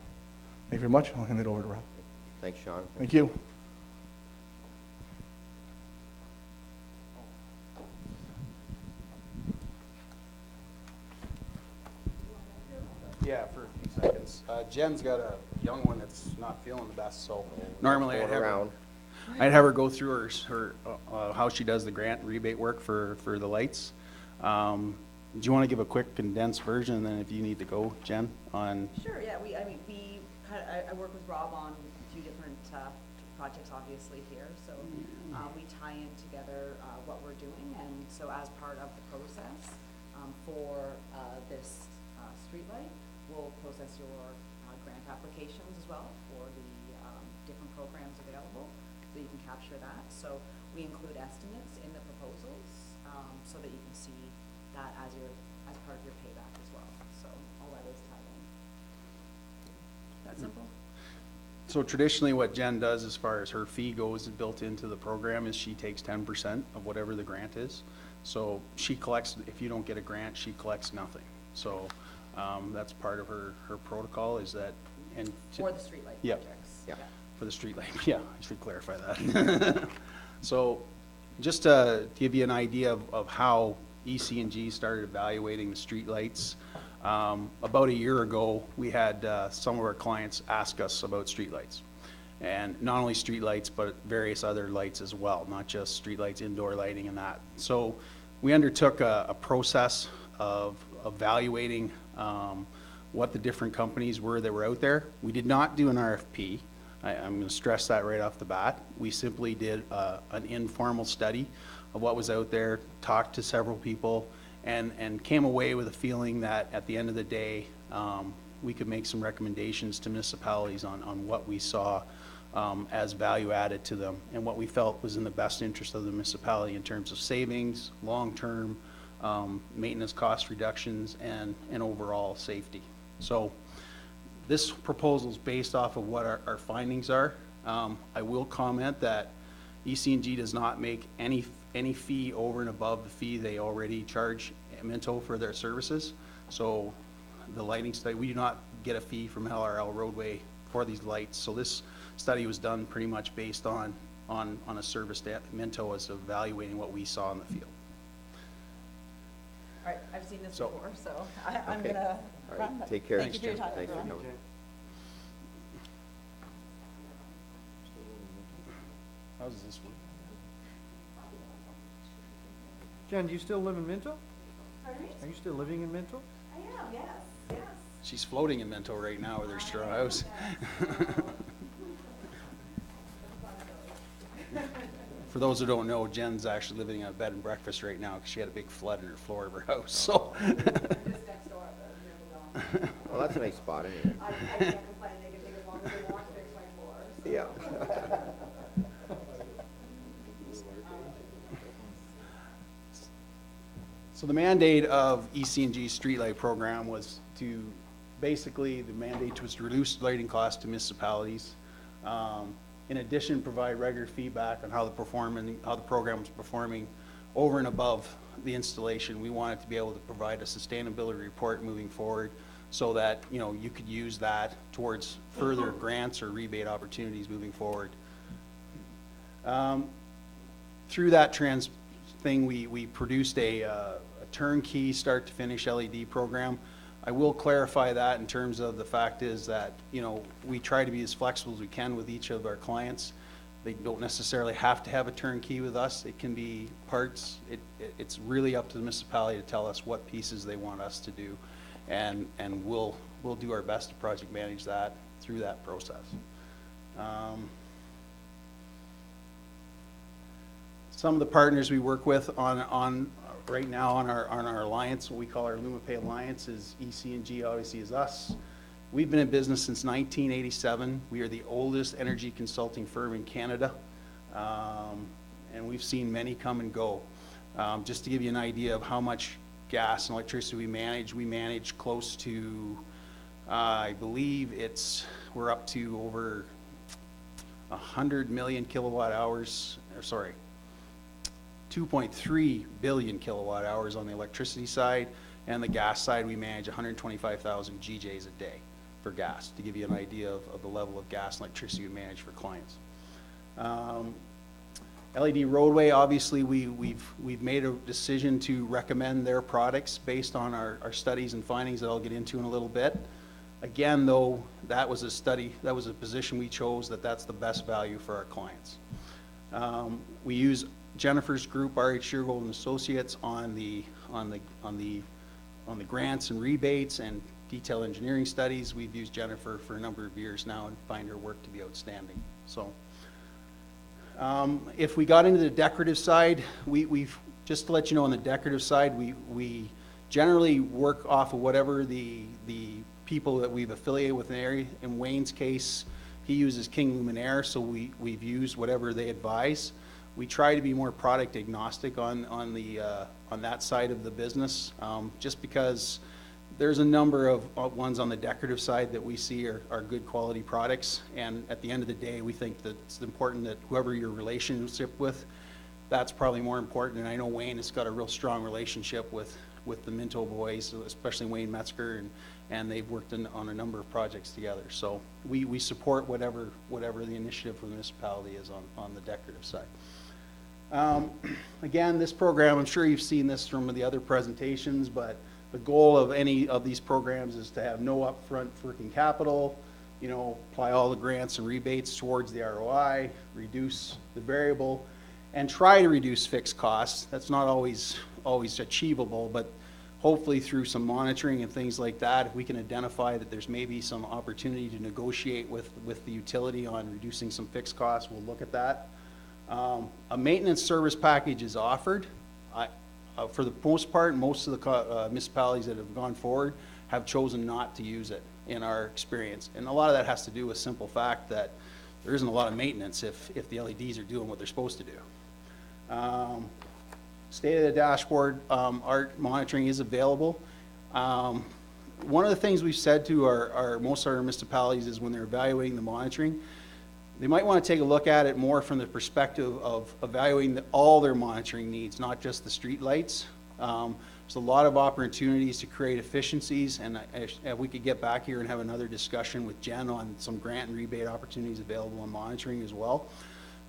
Thank you very much. I'll hand it over to Rob. Thanks, Sean. Thank you. Yeah, for a few seconds. Jen's got a young one that's not feeling the best, so normally I'd have her go through her how she does the grant and rebate work for the lights. Do you want to give a quick condensed version, and then if you need to go, Jen, on? Sure, yeah, I work with Rob on a few different projects obviously here, so we tie in together what we're doing, and so as part of the process for this streetlight, we'll process your grant applications as well for the different programs available, so you can capture that. So we include estimates in the proposals so that you can see that as part of your payback as well. So all that is tied in. That simple? So traditionally what Jen does as far as her fee goes built into the program is she takes 10% of whatever the grant is. So she collects, if you don't get a grant, she collects nothing. So that's part of her protocol is that. For the streetlight projects. Yeah, for the streetlight. Yeah, I should clarify that. So just to give you an idea of how EC&G started evaluating the streetlights, about a year ago, we had some of our clients ask us about streetlights. And not only streetlights, but various other lights as well, not just streetlights, indoor lighting and that. So we undertook a process of evaluating what the different companies were that were out there. We did not do an RFP. I'm going to stress that right off the bat. We simply did an informal study of what was out there, talked to several people, and came away with a feeling that at the end of the day, we could make some recommendations to municipalities on what we saw as value added to them and what we felt was in the best interest of the municipality in terms of savings, long-term maintenance cost reductions, and overall safety. So this proposal is based off of what our findings are. I will comment that EC&G does not make any fee over and above the fee they already charge Minto for their services. So the lighting study, we do not get a fee from LRL Roadway for these lights. So this study was done pretty much based on a service that Minto was evaluating what we saw in the field. All right, I've seen this before, so I'm going to run. Take care. Thank you for your time, Thanks for everyone. coming. How's this one? Jen, do you still live in Minto? Pardon me? Are you still living in Minto? I am, yes. She's floating in Minto right now with her straw house. For those who don't know, Jen's actually living in a bed and breakfast right now because she had a big flood in her floor of her house. So. Just next door, but Well, that's a nice spot anyway. I can't complain. They can take as long as they want to fix my floor. So. Yeah. So the mandate of EC&G's streetlight program was to basically, the mandate was to reduce lighting costs to municipalities. In addition, provide regular feedback on how the program is performing over and above the installation. We wanted to be able to provide a sustainability report moving forward so that, you know, you could use that towards further grants or rebate opportunities moving forward. Through that thing, we produced a turnkey start to finish LED program. I will clarify that in terms of the fact is that, you know, we try to be as flexible as we can with each of our clients. They don't necessarily have to have a turnkey with us. It can be parts. It's really up to the municipality to tell us what pieces they want us to do, and we'll do our best to project manage that through that process. Some of the partners we work with on right now on our alliance, what we call our LumaPay Alliance, is EC&G, obviously is us. We've been in business since 1987. We are the oldest energy consulting firm in Canada, and we've seen many come and go. Just to give you an idea of how much gas and electricity we manage close to, I believe we're up to over 100 million kilowatt hours, or sorry, 2.3 billion kilowatt hours on the electricity side, and the gas side we manage 125,000 GJs a day for gas, to give you an idea of the level of gas and electricity we manage for clients. LED Roadway, obviously we've made a decision to recommend their products based on our studies and findings that I'll get into in a little bit. Again, though, that was a position we chose that's the best value for our clients. We use Jennifer's group, RH Sheargold and Associates, on the grants and rebates and detailed engineering studies. We've used Jennifer for a number of years now and find her work to be outstanding. So, if we got into the decorative side, we've just to let you know, on the decorative side, we generally work off of whatever the people that we've affiliated with in the area. In Wayne's case, he uses King Luminaire, so we've used whatever they advise. We try to be more product agnostic on that side of the business, just because there's a number of ones on the decorative side that we see are good quality products, and at the end of the day, we think that it's important that whoever your relationship with, that's probably more important. And I know Wayne has got a real strong relationship with the Minto boys, especially Wayne Metzger, and they've worked on a number of projects together. So we support whatever the initiative for the municipality is on the decorative side. Again, this program, I'm sure you've seen this from the other presentations, but the goal of any of these programs is to have no upfront working capital, you know, apply all the grants and rebates towards the ROI, reduce the variable, and try to reduce fixed costs. That's not always achievable, but hopefully through some monitoring and things like that, if we can identify that there's maybe some opportunity to negotiate with the utility on reducing some fixed costs, we'll look at that. A maintenance service package is offered. For the most part, most of the municipalities that have gone forward have chosen not to use it in our experience. And a lot of that has to do with simple fact that there isn't a lot of maintenance if the LEDs are doing what they're supposed to do. State of the dashboard, art monitoring is available. One of the things we've said to most of our municipalities is when they're evaluating the monitoring, they might want to take a look at it more from the perspective of evaluating all their monitoring needs, not just the street lights. There's a lot of opportunities to create efficiencies, and if we could get back here and have another discussion with Jen on some grant and rebate opportunities available on monitoring as well.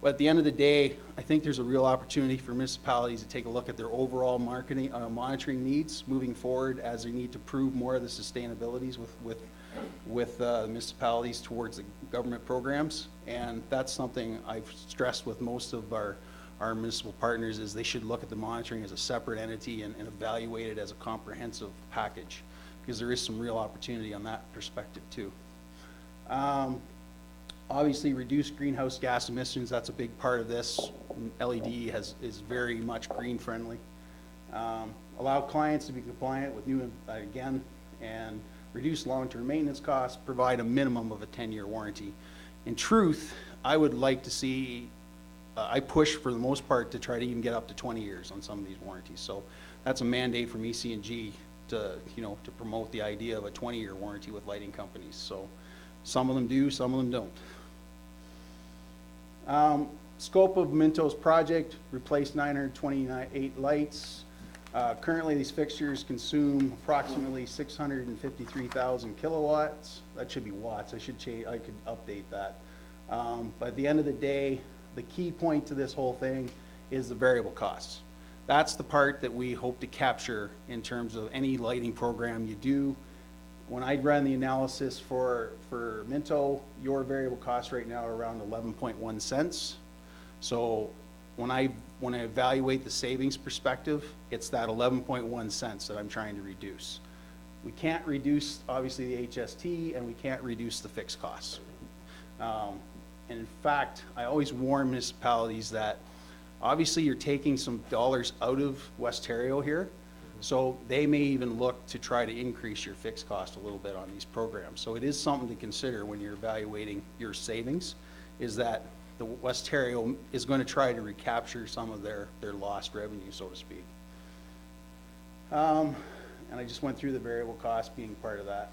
But at the end of the day, I think there's a real opportunity for municipalities to take a look at their overall monitoring needs moving forward, as they need to prove more of the sustainabilities with municipalities towards the government programs. And that's something I've stressed with most of our municipal partners, is they should look at the monitoring as a separate entity and evaluate it as a comprehensive package, because there is some real opportunity on that perspective too. Obviously, reduce greenhouse gas emissions, that's a big part of this. LED is very much green friendly. Allow clients to be compliant with new, again, and reduce long-term maintenance costs, provide a minimum of a 10-year warranty. In truth, I would like to see, I push for the most part to try to even get up to 20 years on some of these warranties. So that's a mandate from EC&G to, you know, to promote the idea of a 20-year warranty with lighting companies. So some of them do, some of them don't. Scope of Minto's project, replace 928 lights. Currently, these fixtures consume approximately 653,000 kilowatts. That should be watts. I should change, I could update that. But at the end of the day, the key point to this whole thing is the variable costs. That's the part that we hope to capture in terms of any lighting program you do. When I run the analysis for Minto, your variable costs right now are around 11.1 cents. So when I evaluate the savings perspective, it's that 11.1 cents that I'm trying to reduce. We can't reduce, obviously, the HST, and we can't reduce the fixed costs. And in fact, I always warn municipalities that obviously you're taking some dollars out of West Ontario here, so they may even look to try to increase your fixed cost a little bit on these programs. So it is something to consider when you're evaluating your savings, is that the West Ontario is going to try to recapture some of their lost revenue, so to speak. And I just went through the variable cost being part of that.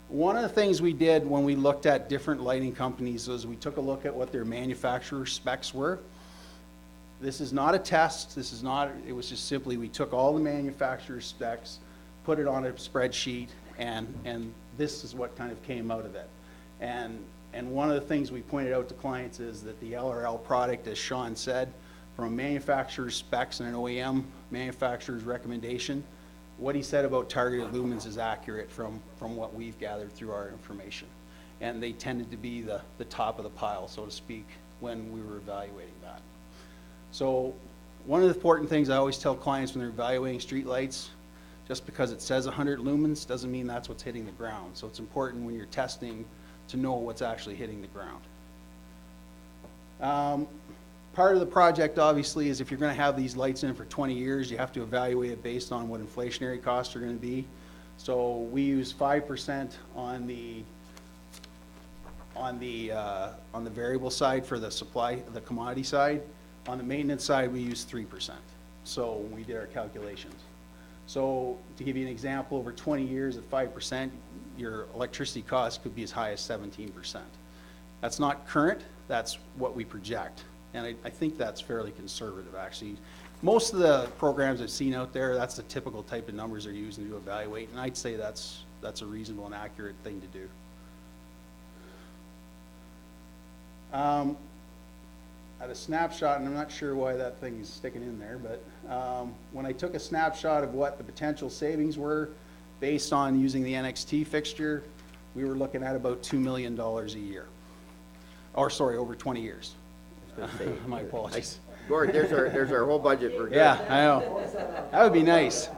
One of the things we did when we looked at different lighting companies was we took a look at what their manufacturer specs were. This is not a test, this is not, it was just simply we took all the manufacturer specs, put it on a spreadsheet, and this is what kind of came out of it. And one of the things we pointed out to clients is that the LRL product, as Sean said, from a manufacturer's specs and an OEM manufacturer's recommendation, what he said about targeted lumens is accurate from what we've gathered through our information. And they tended to be the top of the pile, so to speak, when we were evaluating that. So one of the important things I always tell clients when they're evaluating streetlights, just because it says 100 lumens doesn't mean that's what's hitting the ground. So it's important when you're testing to know what's actually hitting the ground. Part of the project, obviously, is if you're going to have these lights in for 20 years, you have to evaluate it based on what inflationary costs are going to be. So we use 5% on the variable side for the supply, the commodity side. On the maintenance side, we use 3%. So when we did our calculations. So to give you an example, over 20 years at 5%, your electricity cost could be as high as 17%. That's not current, that's what we project. And I think that's fairly conservative, actually. Most of the programs I've seen out there, that's the typical type of numbers they're using to evaluate, and I'd say that's a reasonable and accurate thing to do. At a snapshot, and I'm not sure why that thing is sticking in there, but when I took a snapshot of what the potential savings were based on using the NXT fixture, we were looking at about $2 million a year. Or sorry, over 20 years. My apologies. Gord, there's our whole budget. We're good. Yeah, I know. That would be nice.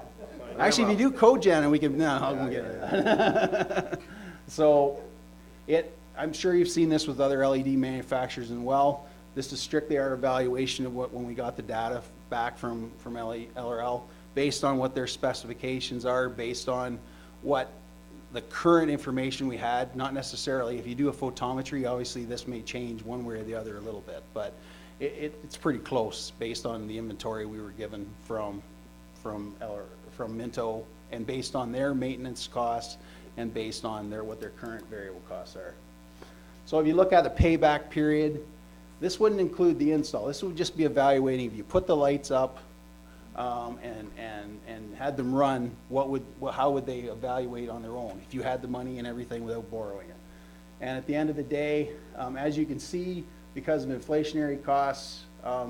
Actually, if you do cogen, and we could, no, I'll get it. So, I'm sure you've seen this with other LED manufacturers as well. This is strictly our evaluation of when we got the data back from LRL, based on what their specifications are, based on what the current information we had, not necessarily, if you do a photometry, obviously this may change one way or the other a little bit, but it's pretty close based on the inventory we were given from Minto, and based on their maintenance costs, and based on what their current variable costs are. So if you look at the payback period, this wouldn't include the install. This would just be evaluating if you put the lights up and had them run, how would they evaluate on their own if you had the money and everything without borrowing it. And at the end of the day, as you can see, because of inflationary costs,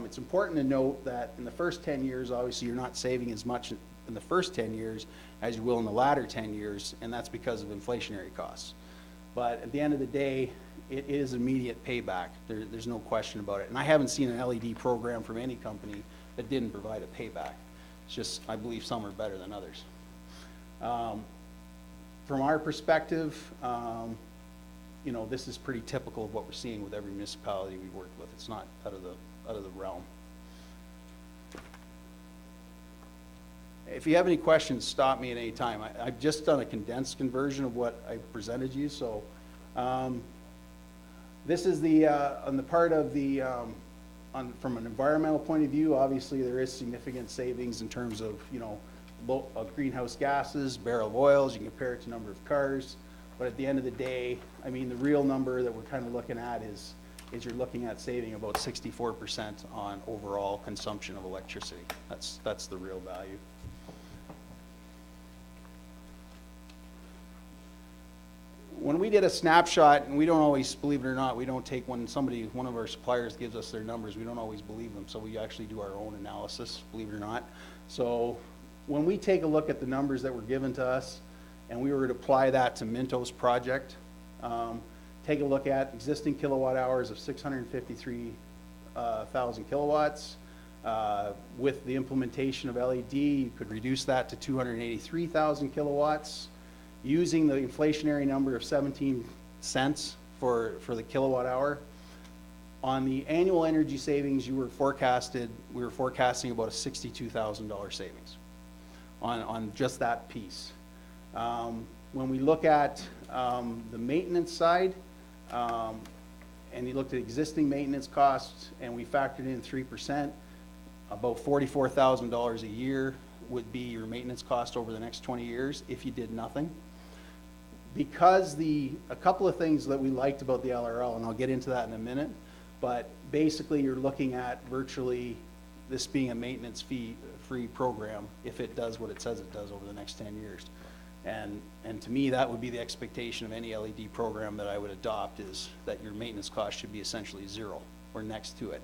it's important to note that in the first 10 years, obviously you're not saving as much in the first 10 years as you will in the latter 10 years, and that's because of inflationary costs. But at the end of the day, it is immediate payback. There's no question about it. And I haven't seen an LED program from any company that didn't provide a payback. It's just, I believe some are better than others. From our perspective, you know, this is pretty typical of what we're seeing with every municipality we work with. It's not out of the realm. If you have any questions, stop me at any time. I've just done a condensed conversion of what I presented you. So this is on the part of the, from an environmental point of view, obviously there is significant savings in terms of, you know, greenhouse gases, barrel of oils, you can compare it to number of cars. But at the end of the day, I mean, the real number that we're kind of looking at is you're looking at saving about 64% on overall consumption of electricity. That's the real value. When we did a snapshot, and we don't always, believe it or not, we don't take when one of our suppliers gives us their numbers, we don't always believe them, so we actually do our own analysis, believe it or not. So when we take a look at the numbers that were given to us, and we were to apply that to Minto's project, take a look at existing kilowatt hours of 653,000 kilowatts. With the implementation of LED, you could reduce that to 283,000 kilowatts. Using the inflationary number of 17 cents for the kilowatt hour. On the annual energy savings, we were forecasting about a $62,000 savings on just that piece. When we look at the maintenance side, and you looked at existing maintenance costs, and we factored in 3%, about $44,000 a year would be your maintenance cost over the next 20 years if you did nothing. Because a couple of things that we liked about the LRL, and I'll get into that in a minute, but basically you're looking at virtually this being a maintenance fee-free program if it does what it says it does over the next 10 years. And to me, that would be the expectation of any LED program that I would adopt, is that your maintenance cost should be essentially zero or next to it.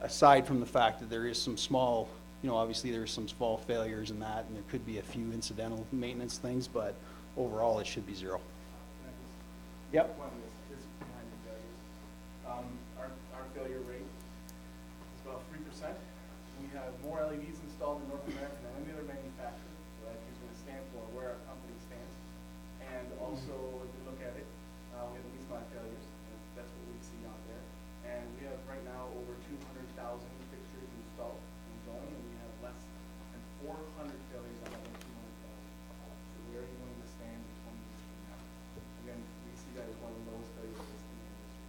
Aside from the fact that there is some small, obviously there's some small failures in that, and there could be a few incidental maintenance things, but overall it should be zero. Yep. Our failure rate is about 3%. We have more LEDs installed in North America than any other manufacturer. So that gives you a sample of where our company stands. And also, if you look at it, we have the least amount of failures. That's what we see out there. And we have right now over 200,000 fixtures installed and going, and we have less than 400 failures out of those 200,000. So where are you going to stand in 20 years from now? Again, we see that as one of the lowest failure rates in the industry.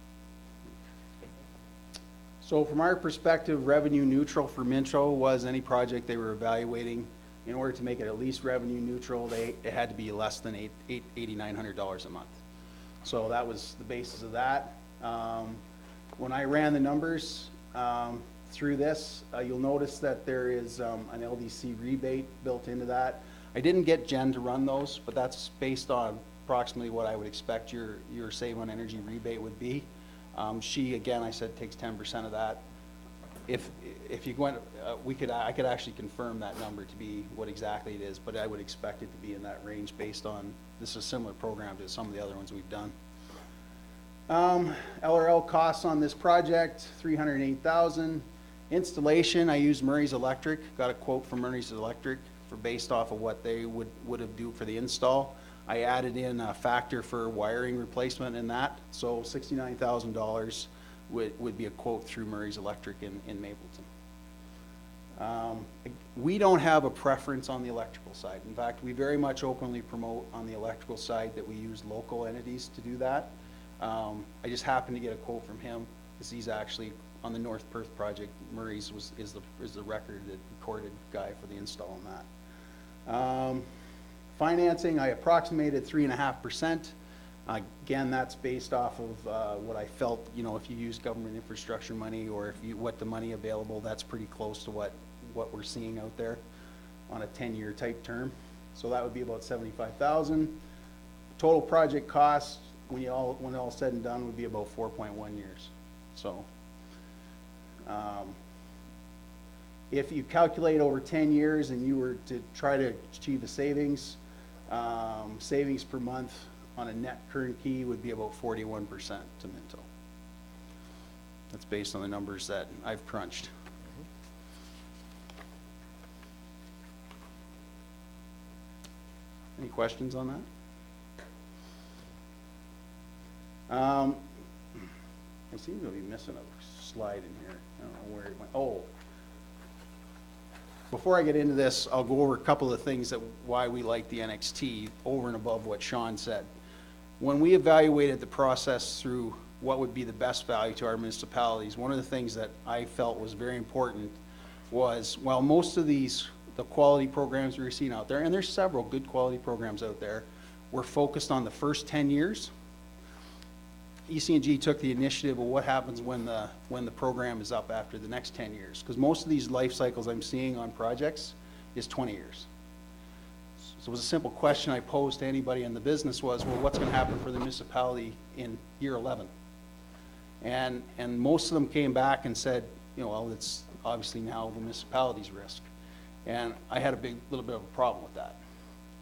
So from our perspective, revenue neutral for Minto was any project they were evaluating. In order to make it at least revenue neutral, it had to be less than $8,900 a month. So that was the basis of that. When I ran the numbers through this, you'll notice that there is an LDC rebate built into that. I didn't get Jen to run those, but that's based on approximately what I would expect your save on energy rebate would be. She, again, I said, takes 10% of that. If you went, I could actually confirm that number to be what exactly it is, but I would expect it to be in that range based on, this is a similar program to some of the other ones we've done. LRL costs on this project, $308,000. Installation, I used Murray's Electric, got a quote from Murray's Electric for based off of what they would have do for the install. I added in a factor for wiring replacement in that, so $69,000 would be a quote through Murray's Electric in Mapleton. We don't have a preference on the electrical side. In fact, we very much openly promote on the electrical side that we use local entities to do that. I just happened to get a quote from him, because he's actually on the North Perth project. Murray's is the recorded guy for the install on that. Financing, I approximated 3.5%. Again, that's based off of what I felt, if you use government infrastructure money, or what the money available, that's pretty close to what we're seeing out there on a 10-year type term. So that would be about $75,000. Total project cost, when all said and done, would be about 4.1 years. So if you calculate over 10 years and you were to try to achieve the savings per month on a net current key would be about 41% to Minto. That's based on the numbers that I've crunched. Any questions on that? I seem to be missing a slide in here. I don't know where it went. Oh. Before I get into this, I'll go over a couple of things that why we like the NXT over and above what Sean said. When we evaluated the process through what would be the best value to our municipalities, one of the things that I felt was very important was, while most of these the quality programs we're seeing out there, and there's several good quality programs out there, were focused on the first 10 years. EC&G took the initiative of what happens when the program is up after the next 10 years. Because most of these life cycles I'm seeing on projects is 20 years. So it was a simple question I posed to anybody in the business was, well, what's going to happen for the municipality in year 11? And most of them came back and said, you know, well, it's obviously now the municipality's risk. And I had a little bit of a problem with that.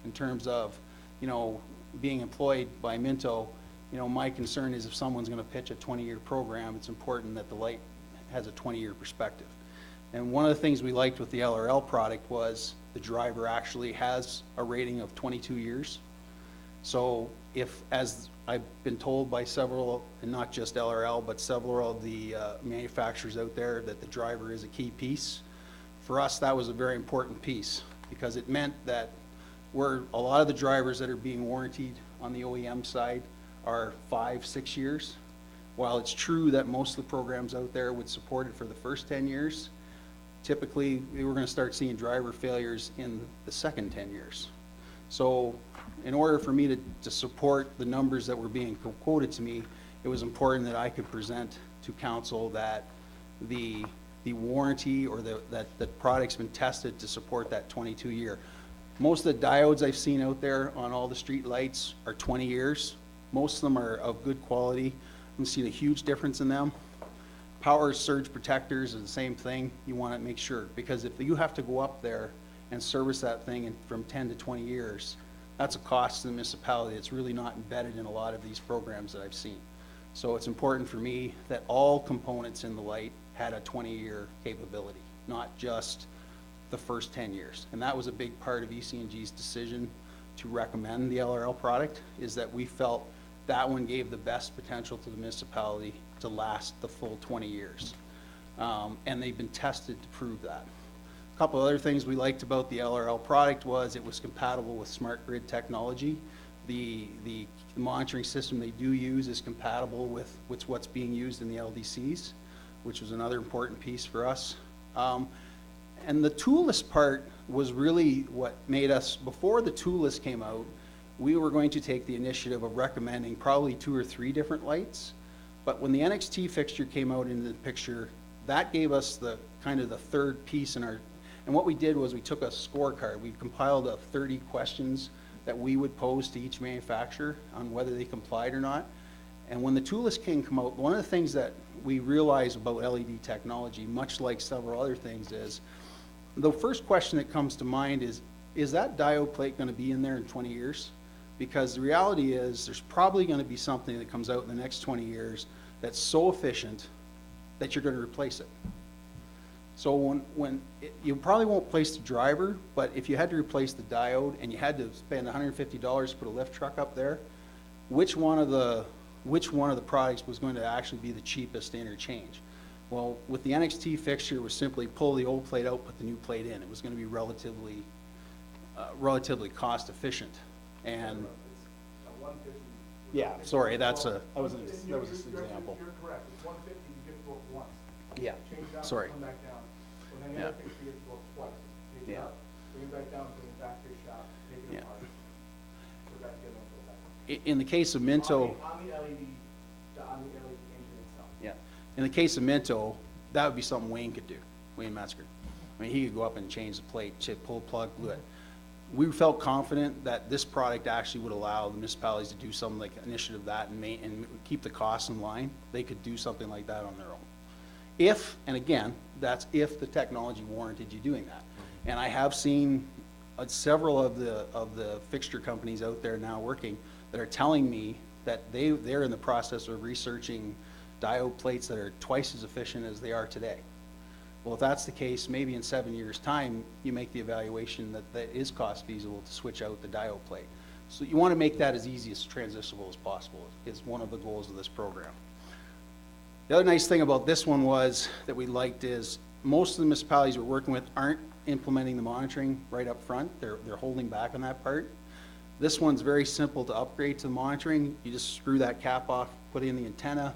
In terms of, you know, being employed by Minto, you know, my concern is if someone's going to pitch a 20-year program, it's important that the light has a 20-year perspective. And one of the things we liked with the LRL product was the driver actually has a rating of 22 years. So if, as I've been told by several, and not just LRL, but several of the manufacturers out there, that the driver is a key piece, for us that was a very important piece, because it meant that a lot of the drivers that are being warrantied on the OEM side are 5-6 years. While it's true that most of the programs out there would support it for the first 10 years, typically we were going to start seeing driver failures in the second 10 years. So in order for me to support the numbers that were being quoted to me, it was important that I could present to council that the warranty, or that the product's been tested to support that 22-year. Most of the diodes I've seen out there on all the street lights are 20 years. Most of them are of good quality. I'm seeing a huge difference in them. Power surge protectors is the same thing. You want to make sure, because if you have to go up there and service that thing from 10 to 20 years, that's a cost to the municipality. It's really not embedded in a lot of these programs that I've seen. So it's important for me that all components in the light had a 20-year capability, not just the first 10 years. And that was a big part of EC&G's decision to recommend the LRL product, is that we felt that one gave the best potential to the municipality to last the full 20 years. And they've been tested to prove that. A couple other things we liked about the LRL product was it was compatible with smart grid technology. The monitoring system they do use is compatible with what's being used in the LDCs, which was another important piece for us. And the toolless part was really what made us, before the toolless came out, we were going to take the initiative of recommending probably 2 or 3 different lights. But when the NXT fixture came out into the picture, that gave us the kind of the third piece in our, and what we did was we took a scorecard. We compiled 30 questions that we would pose to each manufacturer on whether they complied or not. And when the toolless came out, one of the things that we realized about LED technology, much like several other things, is the first question that comes to mind is that diode plate going to be in there in 20 years? Because the reality is there's probably going to be something that comes out in the next 20 years that's so efficient that you're going to replace it. So you probably won't replace the driver, but if you had to replace the diode and you had to spend $150 to put a lift truck up there, which one of the products was going to actually be the cheapest to interchange? Well, with the NXT fixture, it was simply pull the old plate out, put the new plate in. It was going to be relatively cost efficient. And yeah, sorry, that was an example. You're correct. It's 150, you get it both once. Yeah, Change it out, sorry. come back down. With any Yeah. other fixture, you have to go twice. Take it Yeah. up, bring it back down, bring it back to your shop, take it Yeah. apart. Put it back together and put it back. In the case of Minto, On the LED engine itself. yeah, in the case of Minto, that would be something Wayne could do, Wayne Metzger. I mean, he could go up and change the plate, pull plug, glue it. We felt confident that this product actually would allow the municipalities to do something like initiative that and keep the costs in line. They could do something like that on their own. If, and again, that's if the technology warranted you doing that. And I have seen several of the fixture companies out there now working that are telling me that they're in the process of researching diode plates that are twice as efficient as they are today. Well, if that's the case, maybe in 7 years' time, you make the evaluation that is cost feasible to switch out the diode plate. So you want to make that as easy as transmissible as possible, is one of the goals of this program. The other nice thing about this one was that we liked is most of the municipalities we're working with aren't implementing the monitoring right up front. They're holding back on that part. This one's very simple to upgrade to the monitoring. You just screw that cap off, put in the antenna,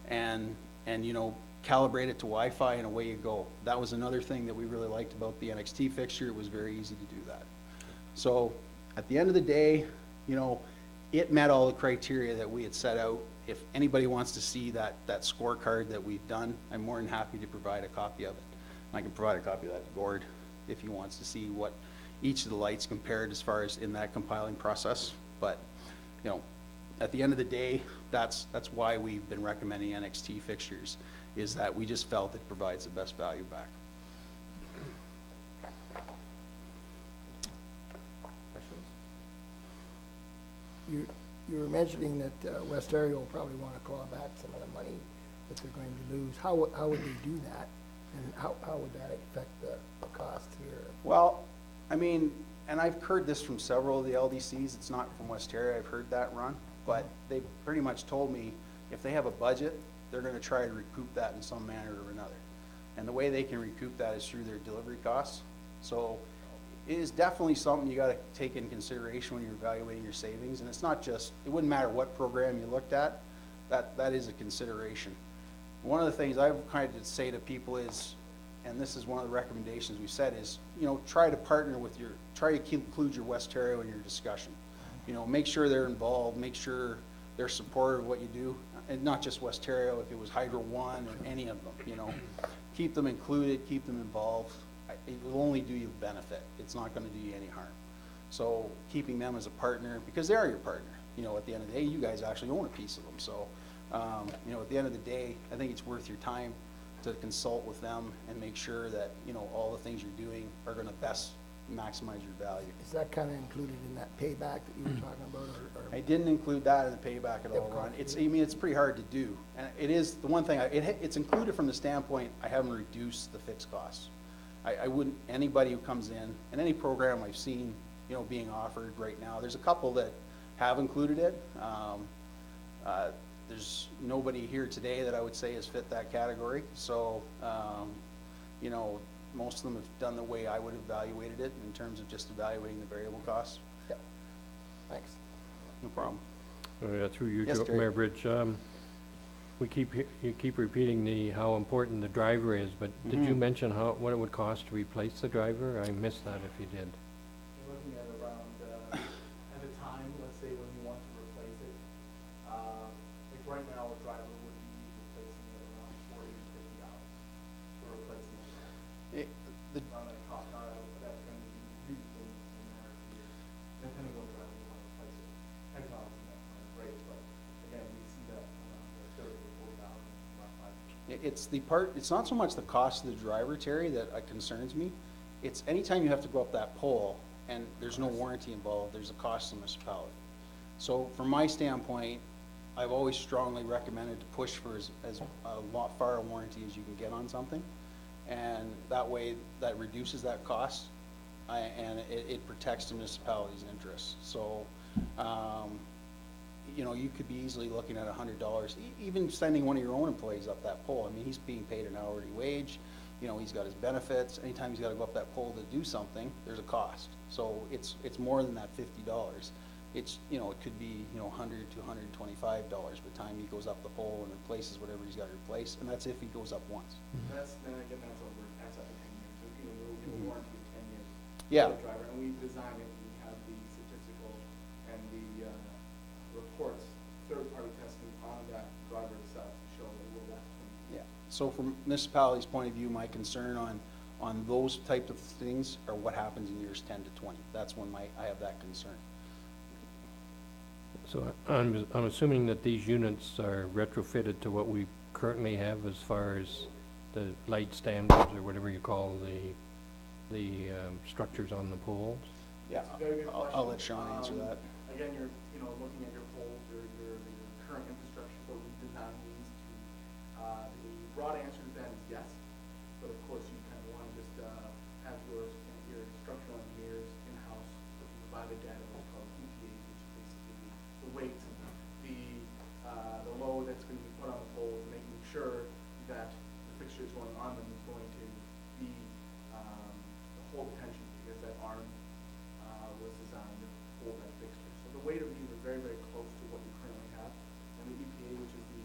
and you know, calibrate it to Wi-Fi, and away you go. That was another thing that we really liked about the NXT fixture. It was very easy to do that. So at the end of the day, you know, it met all the criteria that we had set out. If anybody wants to see that scorecard that we've done, I'm more than happy to provide a copy of it. I can provide a copy of that to Gord if he wants to see what each of the lights compared as far as in that compiling process. But, you know, at the end of the day, that's why we've been recommending NXT fixtures, is that we just felt it provides the best value back. Questions? You were mentioning that West Area will probably want to claw back some of the money that they're going to lose. How would they do that? And how would that affect the cost here? Well, I mean, and I've heard this from several of the LDCs, it's not from West Area, I've heard that run, but they pretty much told me if they have a budget, they're gonna try to recoup that in some manner or another. And the way they can recoup that is through their delivery costs. So it is definitely something you gotta take in consideration when you're evaluating your savings, and it's not just, it wouldn't matter what program you looked at, that is a consideration. One of the things I've kind of say to people is, and this is one of the recommendations we said is, you know, try to partner with try to include your West Ontario in your discussion. You know, make sure they're involved, make sure they're supportive of what you do, and not just West Ontario, if it was Hydro One or any of them, you know. Keep them included, keep them involved. It will only do you benefit. It's not gonna do you any harm. So keeping them as a partner, because they are your partner, you know, at the end of the day, you guys actually own a piece of them. So, you know, at the end of the day, I think it's worth your time to consult with them and make sure that, you know, all the things you're doing are gonna best maximize your value. Is that kind of included in that payback that you were talking about? Or I didn't include that in the payback at all, Ron. I mean, it's pretty hard to do. And it is, the one thing, it's included from the standpoint, I haven't reduced the fixed costs. I wouldn't, anybody who comes in, and any program I've seen, you know, being offered right now, there's a couple that have included it. There's nobody here today that I would say has fit that category. So, you know, most of them have done the way I would have evaluated it in terms of just evaluating the variable costs. Yeah. Thanks. No problem. Through you, Yes, Terry. Mayor Bridge, you keep repeating how important the driver is, but did you mention what it would cost to replace the driver? I missed that if you did. You're looking at around, at a time, let's say when you want to replace it, like right now, a driver would be replacing it around $40 to $50 for replacing it. Not a cost, that's going to be used in a matter of years, depending on what driver you want to replace it. Technology, that's not great, but again, we see that around $30 to $40, around 5 years. It's the part, it's not so much the cost of the driver, Terry, that concerns me. It's anytime you have to go up that pole and there's no warranty involved, there's a cost to the municipality. So from my standpoint, I've always strongly recommended to push for as far a warranty as you can get on something. And that way, that reduces that cost, and it protects the municipality's interests. So, you know, you could be easily looking at $100, even sending one of your own employees up that pole. I mean, he's being paid an hourly wage, you know, he's got his benefits. Anytime he's gotta go up that pole to do something, there's a cost. So it's more than that $50. It's, you know, it could be, you know, $100 to $125 by the time he goes up the pole and replaces whatever he's gotta replace, and that's if he goes up once. That's, then again, that's over 10 years. So, you know, we'll give a warranty of 10 years. Yeah. For the driver, and we design it, we have the statistical and the, reports, third-party testing on that driver itself to show that it will last 20 years. Yeah, so from municipality's point of view, my concern on those type of things are what happens in years 10 to 20. That's when I have that concern. So I'm assuming that these units are retrofitted to what we currently have as far as the light standards or whatever you call the structures on the poles? Yeah, Very good I'll let question. Sean answer that. Again, you're, you know, looking at your poles, your current infrastructure, so we design these to, the broad answer to that is yes, but of course, you kind of want to just, have your structural engineers in-house, to provide the data, what's called EPA, which is basically the weight, the load that's going to be put on the poles, making sure that the fixtures going on them is going to be, the whole tension, because that arm was designed to hold that fixture. So the weight of these are very, very close to what you currently have. And the EPA, which is the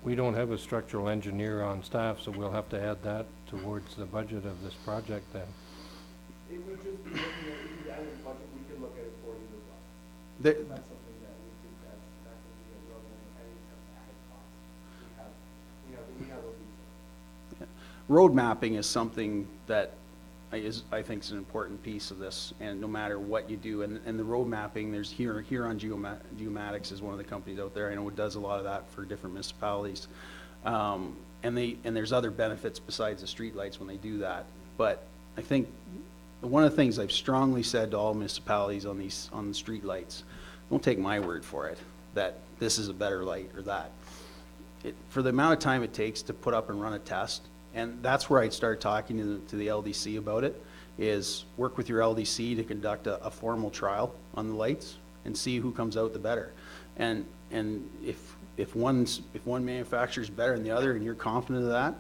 we don't have a structural engineer on staff, so we'll have to add that towards the budget of this project then. It would just be looking at, if you added a budget, we could look at it for you as well. There- That's something that we could, that could be a relevant, any added cost. We have those details. Road mapping is something that I think is an important piece of this, and no matter what you do, and the road mapping, there's Huron Geomatics is one of the companies out there, I know it does a lot of that for different municipalities. And there's other benefits besides the streetlights when they do that. But I think one of the things I've strongly said to all municipalities on the streetlights, don't take my word for it, that this is a better light or that. For the amount of time it takes to put up and run a test, and that's where I'd start talking to the LDC about it, is work with your LDC to conduct a formal trial on the lights and see who comes out the better. And if one manufacturer's better than the other and you're confident of that,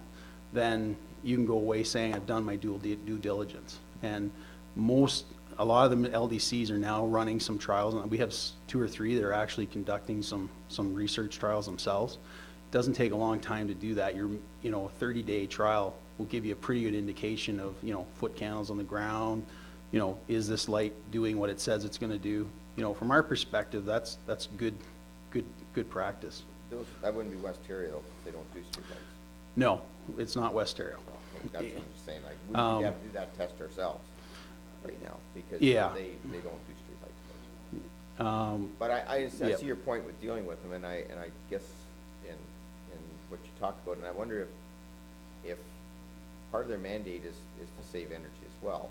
then you can go away saying, I've done my due diligence. And a lot of the LDCs are now running some trials, and we have 2 or 3 that are actually conducting some research trials themselves. It doesn't take a long time to do that. A 30-day trial will give you a pretty good indication of, foot candles on the ground, is this light doing what it says it's gonna do? From our perspective, that's good practice. That wouldn't be West Terry though, if they don't do streetlights. No, it's not West Terry. That's what I'm saying, like, we have to do that test ourselves right now, because Yeah. they don't do streetlights. But I see your point with dealing with them, and I guess in what you talked about, and I wonder if part of their mandate is to save energy as well.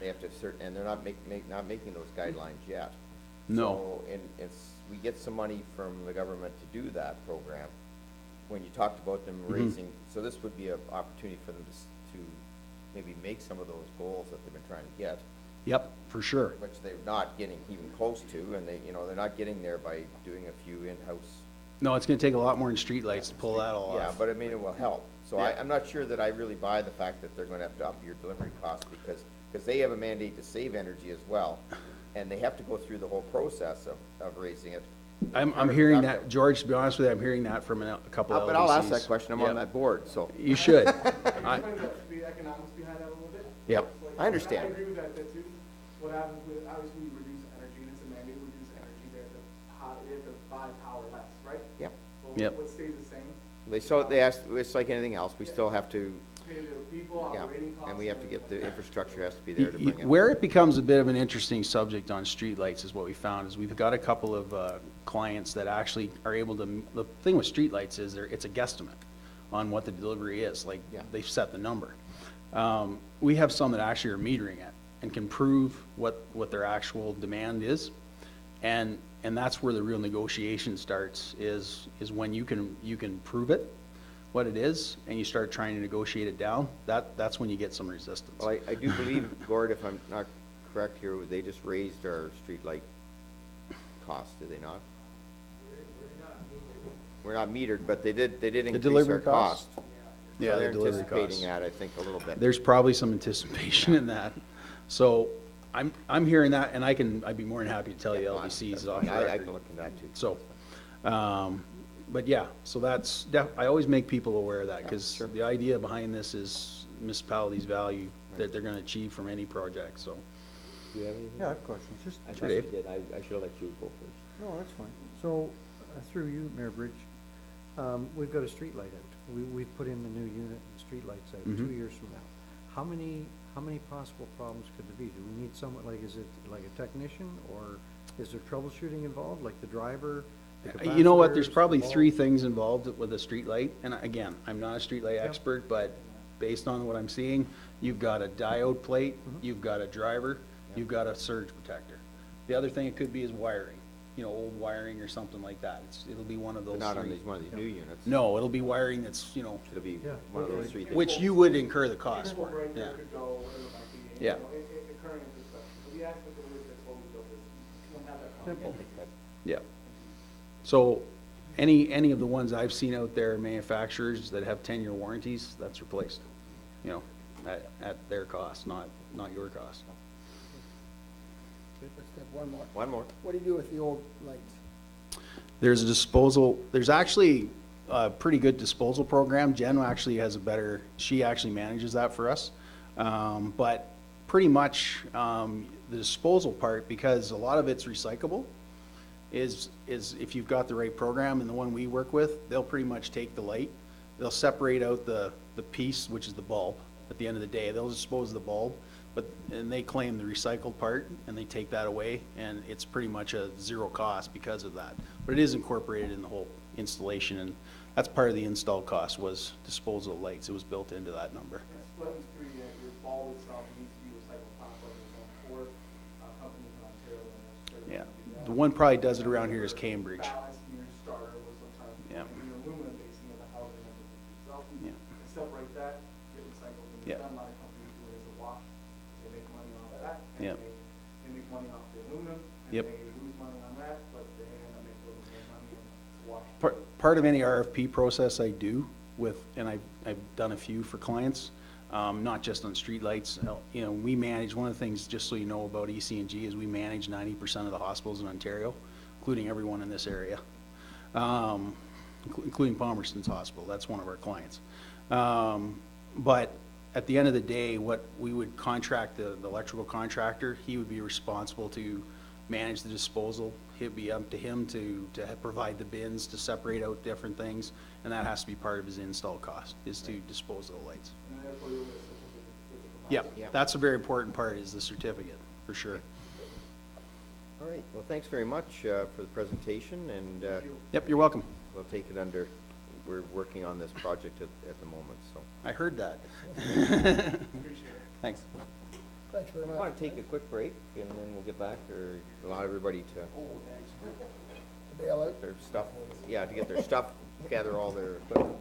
They have to and they're not making those guidelines yet. No. So, and we get some money from the government to do that program. When you talked about them raising, so this would be an opportunity for them to maybe make some of those goals that they've been trying to get. Yep, for sure. Which they're not getting even close to, and they're not getting there by doing a few in-house. No, it's gonna take a lot more than streetlights to pull that all off. Yeah, but I mean, it will help. So Yeah. I'm not sure that I really buy the fact that they're gonna have to up your delivery costs, because they have a mandate to save energy as well. And they have to go through the whole process of raising it. I'm hearing that, George, to be honest with you, I'm hearing that from a couple of LDCs. But I'll ask that question, I'm on Yep. that board, so. You should. The economics behind that a little bit. Yep. I understand. I agree with that too. What happens with, obviously, we reduce energy, and it's a mandate, we reduce energy, they have to buy power less, right? Yep. So Yep. what stays the same? It's like anything else, we still have to, Pay the people, yeah, operating costs. and we have to get, the infrastructure has to be there to bring it. Where it becomes a bit of an interesting subject on streetlights is what we found, is we've got a couple of clients that actually are able to, the thing with streetlights is it's a guesstimate on what the delivery is, like, Yeah. they've set the number. We have some that actually are metering it and can prove what their actual demand is. And that's where the real negotiation starts, is when you can prove it, what it is, and you start trying to negotiate it down, that's when you get some resistance. Well, I do believe, Gord, if I'm not correct here, they just raised our streetlight costs, did they not? We're not metered, but they did increase delivery our costs? cost. Yeah, So the they're delivery anticipating costs. that, I think, a little bit. There's probably some anticipation in that. So I'm hearing that, and I'd be more than happy to tell you LDCs off the I record. can look into that too. So, but yeah, so I always make people aware of that, because the idea behind this is municipalities value that they're gonna achieve from any project, so. Do you have anything? Yeah, I have questions. Just, I Sure, thought you Dave. did, I should have let you go first. no, that's fine. So, through you, Mayor Bridge, we've got a street light out. We've put in the new unit and street lights out 2 years from now. How many possible problems could there be? Do we need someone, like, is it like a technician, or is there troubleshooting involved, like the driver? the You know what, there's capacitors, probably the 3 bulb? things involved with a street light, and again, I'm not a street light expert, but based on what I'm seeing, you've got a diode plate, you've got a driver, you've got a surge protector. The other thing it could be is wiring, old wiring or something like that. It'll be one of those Not on 3. one of these new units. No, it'll be wiring that's, It'll be one of those 3 things. which you would incur the cost People for, right yeah. there could go, whatever it might be. Yeah. Current infrastructure. But the aspect of it that's what we built is, you don't have that. Simple. Yeah. So, any of the ones I've seen out there, manufacturers that have 10-year warranties, that's replaced, at their cost, not your cost. Let's take one more. One more. What do you do with the old lights? There's a disposal, there's actually, a pretty good disposal program. Jen actually has a better, she actually manages that for us. But pretty much, the disposal part, because a lot of it's recyclable, is if you've got the right program, and the one we work with, they'll pretty much take the light, they'll separate out the piece, which is the bulb. At the end of the day, they'll dispose of the bulb, and they claim the recycled part, and they take that away, and it's pretty much a zero cost because of that. But it is incorporated in the whole installation, and that's part of the install cost, was disposal of lights. It was built into that number. Splitting through your bulb itself needs to be recycled compost. There's only 4 companies in Ontario that are Yeah, the one probably does it around here is Cambridge. Ballast in your starter was sometimes, Yeah. and your aluminum basing of the housing and everything itself. Yeah. And separate that, get recycled, and Yeah. there's done a lot of companies do it as a wash. They make money off of that, and Yeah. they make money off the aluminum, and Yep. they lose money on that, but they end up making a little more money on the wash. Part of any RFP process I do with, and I've done a few for clients, not just on streetlights. You know, we manage, one of the things, just so you know about EC&G, is we manage 90% of the hospitals in Ontario, including everyone in this area, including Palmerston's Hospital. That's one of our clients. But at the end of the day, what we would contract the electrical contractor, he would be responsible to manage the disposal. It'd be up to him to provide the bins, to separate out different things, and that has to be part of his install cost, is to dispose of the lights. And therefore, you'll get a certificate. Yep, that's a very important part, is the certificate, for sure. All right, well, thanks very much for the presentation, and Yep, you're welcome. we'll take it under, we're working on this project at the moment, so. I heard that. Thanks. Thanks very I much. want to take a quick break, and then we'll get back, or allow everybody to Bail out. their stuff, yeah, to get their stuff, gather all their equipment.